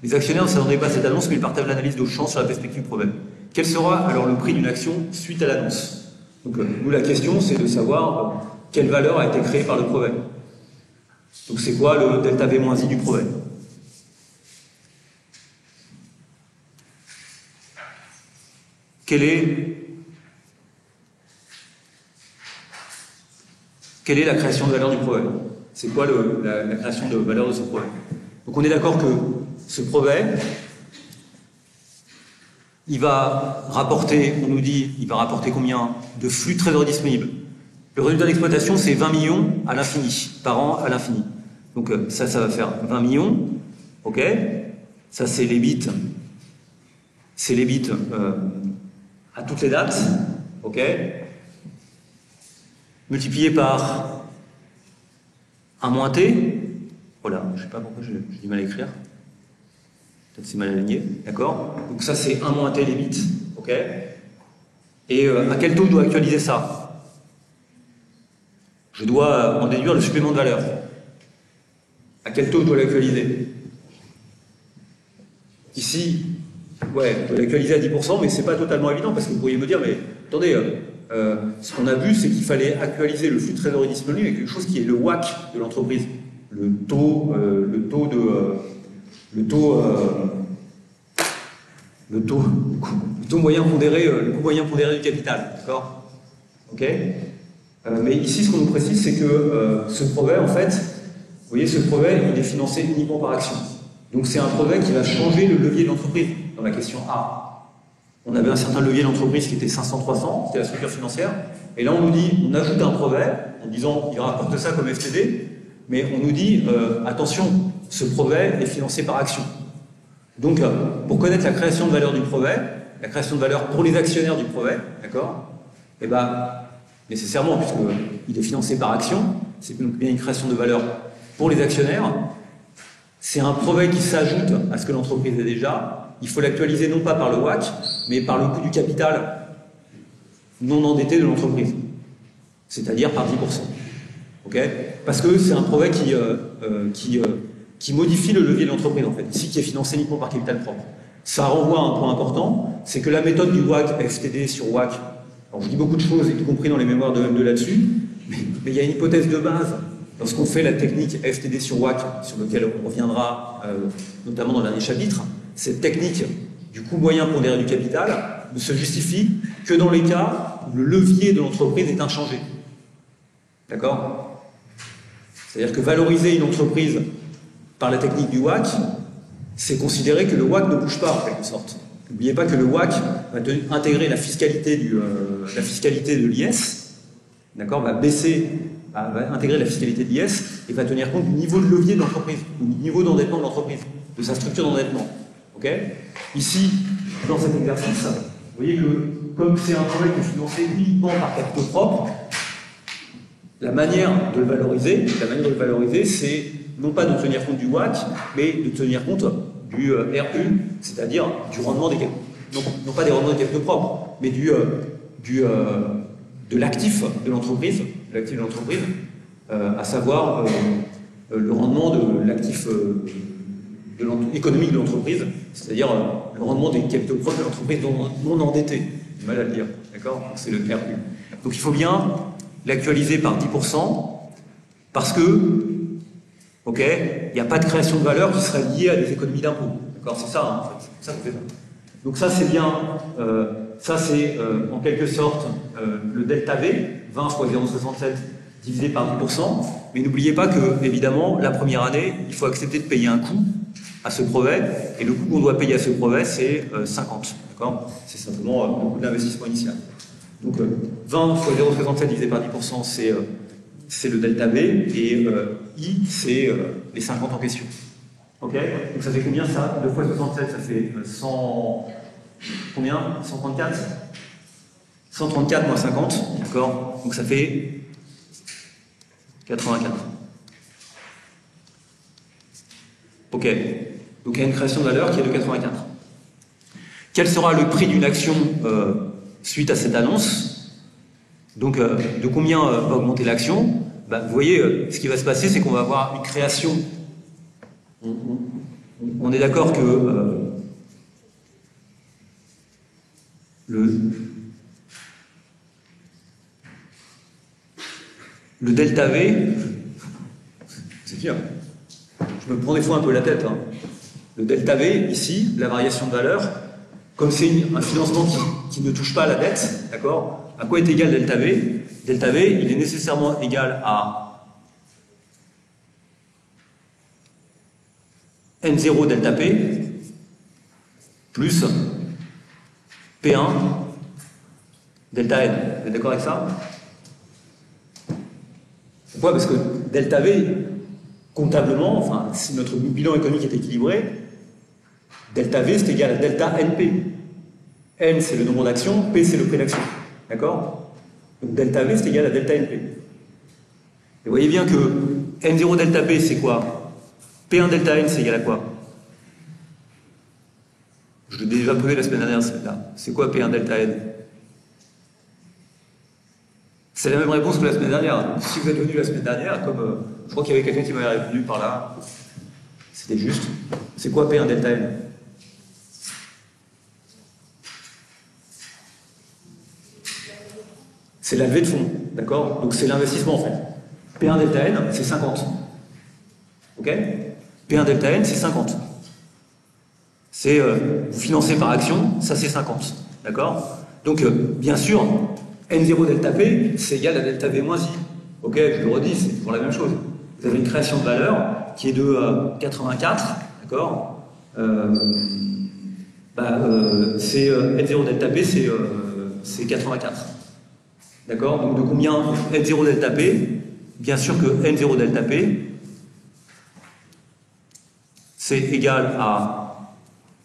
Les actionnaires ne s'attendaient pas à cette annonce, mais ils partagent l'analyse d'Auchan sur la perspective du projet. Quel sera alors le prix d'une action suite à l'annonce? Donc, nous, la question, c'est de savoir quelle valeur a été créée par le projet. Donc, c'est quoi le delta V-I du projet? Quelle est la création de valeur du projet? C'est quoi la création de valeur de ce projet? Donc on est d'accord que ce projet, il va rapporter, on nous dit, il va rapporter combien de flux de trésorerie disponible? Le résultat d'exploitation, c'est 20 millions à l'infini, par an à l'infini. Donc ça va faire 20 millions, ok? Ça c'est les bits à toutes les dates, ok? Multiplié par 1 moins T, voilà, je ne sais pas pourquoi j'ai du mal à écrire, peut-être c'est mal aligné, d'accord? Donc ça c'est 1 moins T les bits, ok? Et à quel taux je dois actualiser ça? Je dois en déduire le supplément de valeur. À quel taux je dois l'actualiser? Ici, ouais, je dois l'actualiser à 10%, mais c'est pas totalement évident, parce que vous pourriez me dire, mais attendez, ce qu'on a vu, c'est qu'il fallait actualiser le flux de trésorerie disponible avec quelque chose qui est le WACC de l'entreprise, le taux moyen pondéré, le coût moyen pondéré du capital, d'accord? Ok. Mais ici, ce qu'on nous précise, c'est que ce brevet, en fait, vous voyez, ce brevet, il est financé uniquement par action. Donc c'est un brevet qui va changer le levier de l'entreprise. Dans la question A, on avait un certain levier d'entreprise qui était 500-300, c'était la structure financière, et là on nous dit, on ajoute un brevet, en disant, il rapporte ça comme FTD, mais on nous dit, attention, ce brevet est financé par action. Donc, pour connaître la création de valeur du brevet, la création de valeur pour les actionnaires du brevet, d'accord? Eh bien, nécessairement, puisqu'il est financé par action, c'est donc bien une création de valeur pour les actionnaires. C'est un brevet qui s'ajoute à ce que l'entreprise a déjà. Il faut l'actualiser non pas par le WACC, mais par le coût du capital non endetté de l'entreprise, c'est-à-dire par 10%. Okay, parce que c'est un brevet qui modifie le levier de l'entreprise, en fait, ici qui est financé uniquement par capital propre. Ça renvoie à un point important, c'est que la méthode du WACC, FTD sur WACC, alors je dis beaucoup de choses, y compris dans les mémoires de M2 là-dessus, mais il y a une hypothèse de base lorsqu'on fait la technique FTD sur WACC, sur laquelle on reviendra notamment dans le dernier chapitre. Cette technique du coût moyen pondéré du capital ne se justifie que dans les cas où le levier de l'entreprise est inchangé. D'accord? C'est-à-dire que valoriser une entreprise par la technique du WACC, c'est considérer que le WACC ne bouge pas, en quelque sorte. N'oubliez pas que le WACC va intégrer la fiscalité de l'IS, d'accord, va intégrer la fiscalité de l'IS et va tenir compte du niveau de levier de l'entreprise, du niveau d'endettement de l'entreprise, de sa structure d'endettement. Okay, ici, dans cet exercice, vous voyez que comme c'est un projet qui est financé uniquement par capitaux propres, la manière de le valoriser, c'est non pas de tenir compte du WACC, mais de tenir compte du RU, c'est-à-dire du rendement des capitaux, non pas des rendements des capitaux propres, mais de l'actif de l'entreprise, à savoir le rendement de l'actif économique de l'entreprise, c'est-à-dire le rendement des capitaux propres de l'entreprise non endettés. J'ai mal à le dire, d'accord? C'est le RU. Donc il faut bien l'actualiser par 10%, parce que, ok, il n'y a pas de création de valeur qui serait liée à des économies d'impôts. D'accord? C'est ça, en fait. C'est ça qu'on fait. Donc ça, c'est bien, en quelque sorte le delta V, 20 fois 0,67 divisé par 10%. Mais n'oubliez pas que, évidemment, la première année, il faut accepter de payer un coût à ce brevet, et le coût qu'on doit payer à ce brevet, c'est 50. D'accord? C'est simplement le coût d'investissement initial. Donc 20 fois 0,67 divisé par 10%, c'est le delta V, et I, c'est les 50 en question. Ok? Donc ça fait combien ça? 2 fois 67, ça fait 100... Combien? 134? 134 moins 50, d'accord? Donc ça fait 84. Ok. Donc il y a une création de valeur qui est de 84. Quel sera le prix d'une action suite à cette annonce? Donc de combien va augmenter l'action? Vous voyez, ce qui va se passer, c'est qu'on va avoir une création. On est d'accord que le delta V, c'est sûr, je me prends des fois un peu la tête, hein. Le delta V, ici, la variation de valeur, comme c'est un financement qui ne touche pas à la dette, d'accord? À quoi est égal delta V? Delta V, il est nécessairement égal à N0 delta P plus P1 delta N. Vous êtes d'accord avec ça? Pourquoi? Parce que delta V, comptablement, enfin, si notre bilan économique est équilibré, delta V c'est égal à delta NP. N c'est le nombre d'actions, P c'est le prix d'action. D'accord? Donc delta V c'est égal à delta NP. Et vous voyez bien que N0 delta P c'est quoi? P1 delta N c'est égal à quoi? Je l'ai déjà posé la semaine dernière, celle-là. C'est quoi P1 delta N? C'est la même réponse que la semaine dernière. Si vous êtes venu la semaine dernière, comme je crois qu'il y avait quelqu'un qui m'avait répondu par là, c'était juste. C'est quoi P1 delta N? C'est la levée de fonds, d'accord? Donc c'est l'investissement en fait. P1 delta N, c'est 50. Ok? P1 delta N, c'est 50. C'est vous financez par action, ça c'est 50. D'accord? Donc bien sûr, N0 delta P, c'est égal à delta V moins I. Ok, je le redis, c'est toujours la même chose. Vous avez une création de valeur qui est de 84, d'accord? C'est N0 delta P, c'est 84. D'accord? Donc de combien N0 delta P? Bien sûr que N0 delta P, c'est égal à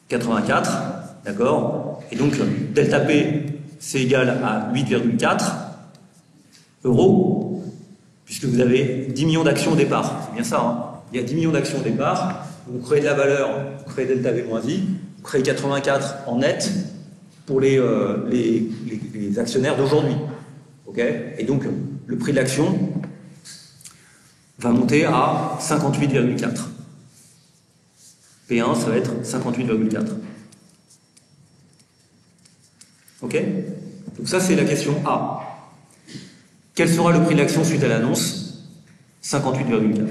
84, d'accord? Et donc delta P, c'est égal à 8,4 euros, puisque vous avez 10 millions d'actions au départ. C'est bien ça, hein? Il y a 10 millions d'actions au départ, vous créez de la valeur, vous créez delta V moins I, vous créez 84 en net pour les actionnaires d'aujourd'hui. Okay? Et donc, le prix de l'action va monter à 58,4. P1, ça va être 58,4. Ok? Donc ça, c'est la question A. Quel sera le prix de l'action suite à l'annonce? 58,4.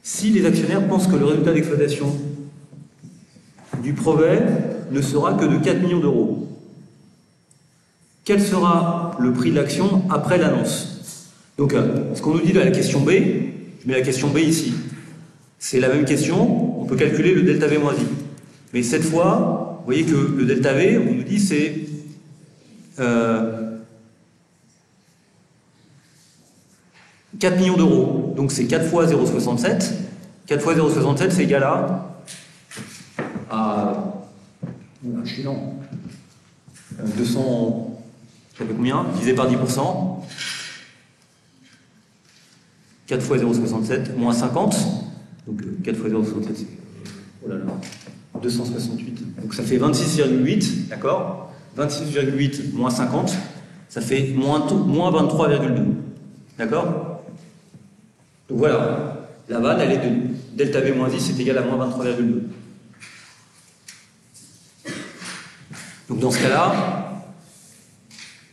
Si les actionnaires pensent que le résultat d'exploitation du brevet ne sera que de 4 millions d'euros, quel sera le prix de l'action après l'annonce? Donc, ce qu'on nous dit dans la question B, je mets la question B ici, c'est la même question, on peut calculer le delta V moins I. Mais cette fois, vous voyez que le delta V, on nous dit c'est 4 millions d'euros. Donc c'est 4 fois 0,67. 4 fois 0,67, c'est égal à je suis lent. 200... Ça fait combien? Divisé par 10%. 4 fois 0,67, moins 50. Donc 4 fois 0,67, c'est... Oh là là. 268. Donc ça fait 26,8, d'accord? 26,8 moins 50, ça fait moins 23,2. D'accord? Donc voilà. La vanne, elle est de delta V moins I, c'est égal à moins 23,2. Donc dans ce cas-là,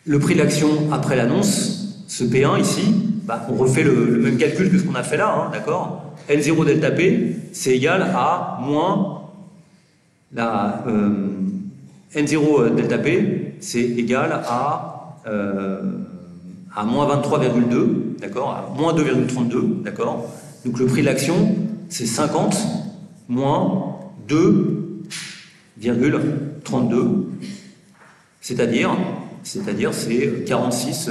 le prix de l'action après l'annonce, ce P1 ici, on refait le même calcul que ce qu'on a fait là, hein, d'accord? L0 delta P, c'est égal à moins N0 delta P, c'est égal à moins 23,2, d'accord? À moins 2,32, d'accord? Donc le prix de l'action, c'est 50 moins 2,32, c'est-à-dire c'est 46,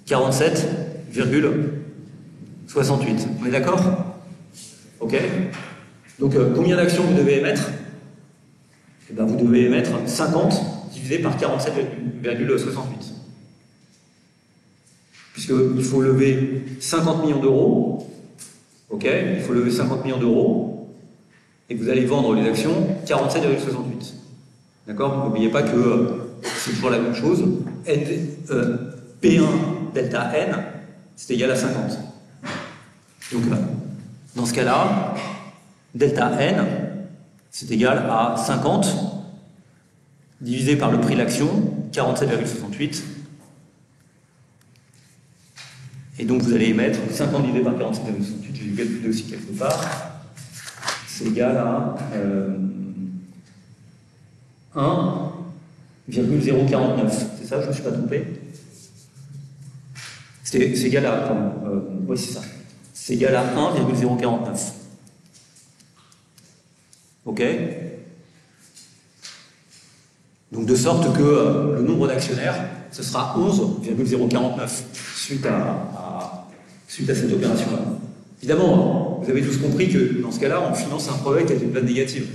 47,68. On est d'accord? Ok? Donc combien d'actions vous devez émettre? Eh bien, vous devez émettre 50 divisé par 47,68. Puisqu'il faut lever 50 millions d'euros. Ok? Il faut lever 50 millions d'euros. Et vous allez vendre les actions 47,68. D'accord? N'oubliez pas que c'est toujours la même chose. P1 delta N, c'est égal à 50. Donc, dans ce cas-là, delta N, c'est égal à 50 divisé par le prix de l'action, 47,68. Et donc, vous allez émettre 50 divisé par 47,68, j'ai dû calculer aussi quelque part. C'est égal à 1,049. C'est ça, je ne me suis pas trompé? C'est égal à... oui, c'est ça. C'est égal à 1,049. Ok? Donc de sorte que le nombre d'actionnaires, ce sera 11,049 suite à cette opération-là. Évidemment, vous avez tous compris que dans ce cas-là, on finance un projet qui a une vanne négative.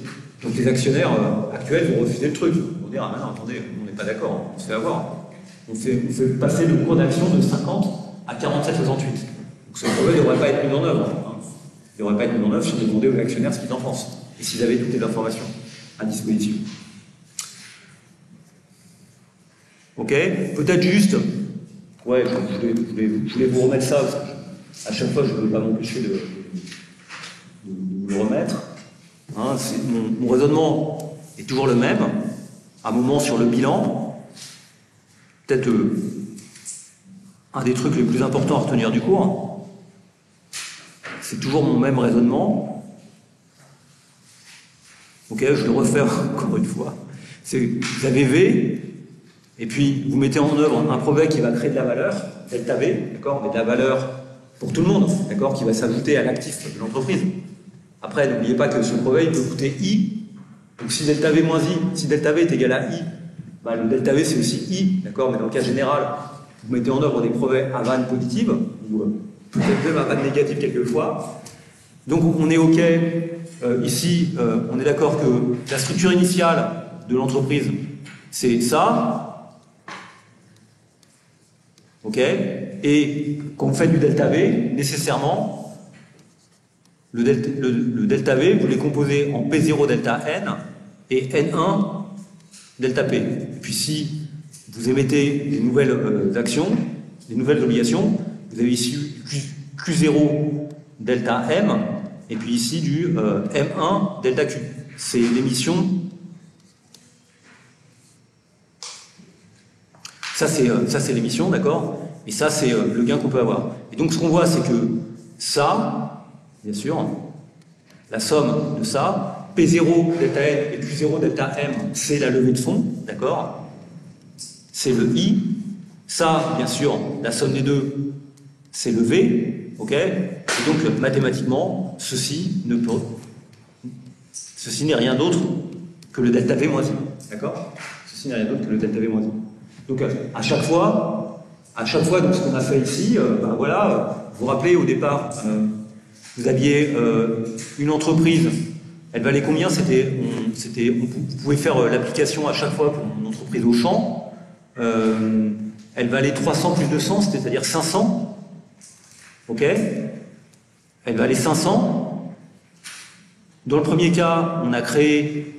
Donc les actionnaires actuels vont refuser le truc. Ils vont dire, ah non, attendez, on n'est pas d'accord, on se fait avoir. On fait passer le cours d'action de 50 à 47,68. Donc ce projet ne devrait pas être mis en œuvre. Hein. Il ne devrait pas être mis en œuvre si on demandait aux actionnaires ce qu'ils en pensent. Et s'ils avaient toutes les informations à disposition. Ok? Peut-être juste, ouais, je voulais vous remettre ça, parce que à chaque fois, je ne veux pas m'empêcher de vous le remettre. Hein, mon raisonnement est toujours le même. À un moment sur le bilan, peut-être un des trucs les plus importants à retenir du cours, c'est toujours mon même raisonnement. Ok, je le refais encore une fois. C'est vous avez V, et puis vous mettez en œuvre un projet qui va créer de la valeur, delta V, d'accord, mais de la valeur pour tout le monde, d'accord, qui va s'ajouter à l'actif de l'entreprise. Après, n'oubliez pas que ce projet, il peut coûter I. Donc si delta V moins I, si delta V est égal à I, bah, le delta V c'est aussi I, d'accord, mais dans le cas général, vous mettez en œuvre des brevets à vanne positive, ou peut-être même à vanne négative quelquefois. Donc on est OK. Ici, on est d'accord que la structure initiale de l'entreprise, c'est ça. OK. Et quand vous faites du delta V, nécessairement, le delta V, vous les composez en P0 delta N et N1 delta P. Et puis si vous émettez des nouvelles actions, des nouvelles obligations, vous avez ici Q0 delta M, et puis ici du M1 delta Q. C'est l'émission. Ça c'est l'émission, d'accord? Et ça c'est le gain qu'on peut avoir. Et donc ce qu'on voit, c'est que ça, bien sûr, la somme de ça, P0 delta N et Q0 delta M, c'est la levée de fonds, d'accord? C'est le I. Ça, bien sûr, la somme des deux, c'est le V, ok? Et donc, mathématiquement, ceci n'est rien d'autre que le delta V moins I, d'accord? Ceci n'est rien d'autre que le delta V moins I. Donc, à chaque fois, donc, ce qu'on a fait ici, ben voilà, vous vous rappelez, au départ, vous aviez une entreprise, elle valait combien? Vous pouvez faire l'application à chaque fois pour une entreprise au champ. Elle valait 300 plus 200, c'est-à-dire 500. Ok? Elle valait 500. Dans le premier cas, on a créé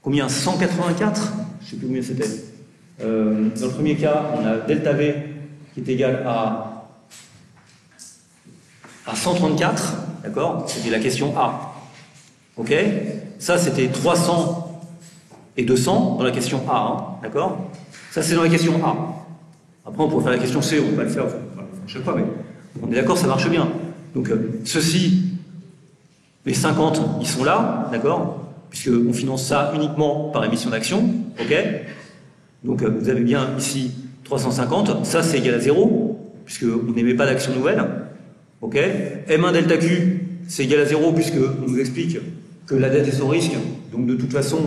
combien? 184? Je ne sais plus combien c'était. Dans le premier cas, on a delta V qui est égal à 134. D'accord? C'était la question A. Ok? Ça, c'était 300 et 200 dans la question A. Hein, d'accord? Ça, c'est dans la question A. Après, on pourrait faire la question C, on va le faire chaque fois, mais on est d'accord, ça marche bien. Donc, ceci, les 50, ils sont là, d'accord? Puisqu'on finance ça uniquement par émission d'actions, ok? Donc, vous avez bien ici 350, ça, c'est égal à 0, puisqu'on n'émet pas d'action nouvelle, ok? M1 delta Q, c'est égal à 0, puisqu'on nous explique que la dette est sans risque, donc de toute façon,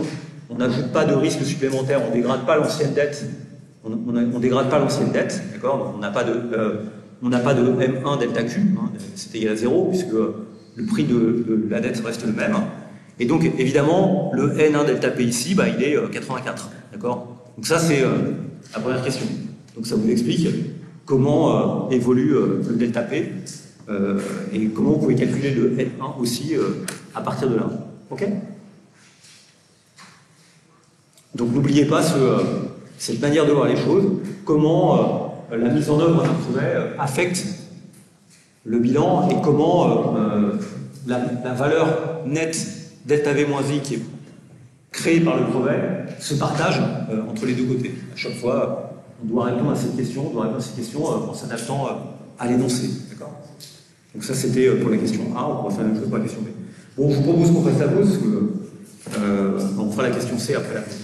on n'ajoute pas de risque supplémentaire, on ne dégrade pas l'ancienne dette. On dégrade pas l'ancienne dette, d'accord? On n'a pas de M1 delta Q, hein, c'est égal à 0, puisque le prix de la dette reste le même. Et donc, évidemment, le N1 delta P ici, bah, il est 84, d'accord? Donc ça, c'est la première question. Donc ça vous explique comment évolue le delta P et comment vous pouvez calculer le N1 aussi à partir de là. Ok? Donc n'oubliez pas cette manière de voir les choses, comment la mise en œuvre d'un projet affecte le bilan et comment la valeur nette delta V moins I qui est créée par le projet se partage entre les deux côtés. À chaque fois, on doit répondre à cette question, en s'adaptant à l'énoncé. D'accord? Donc ça, c'était pour la question A, on va faire la même chose pour la question B. Bon, je vous propose qu'on fasse la pause, parce que on fera la question C après la pause.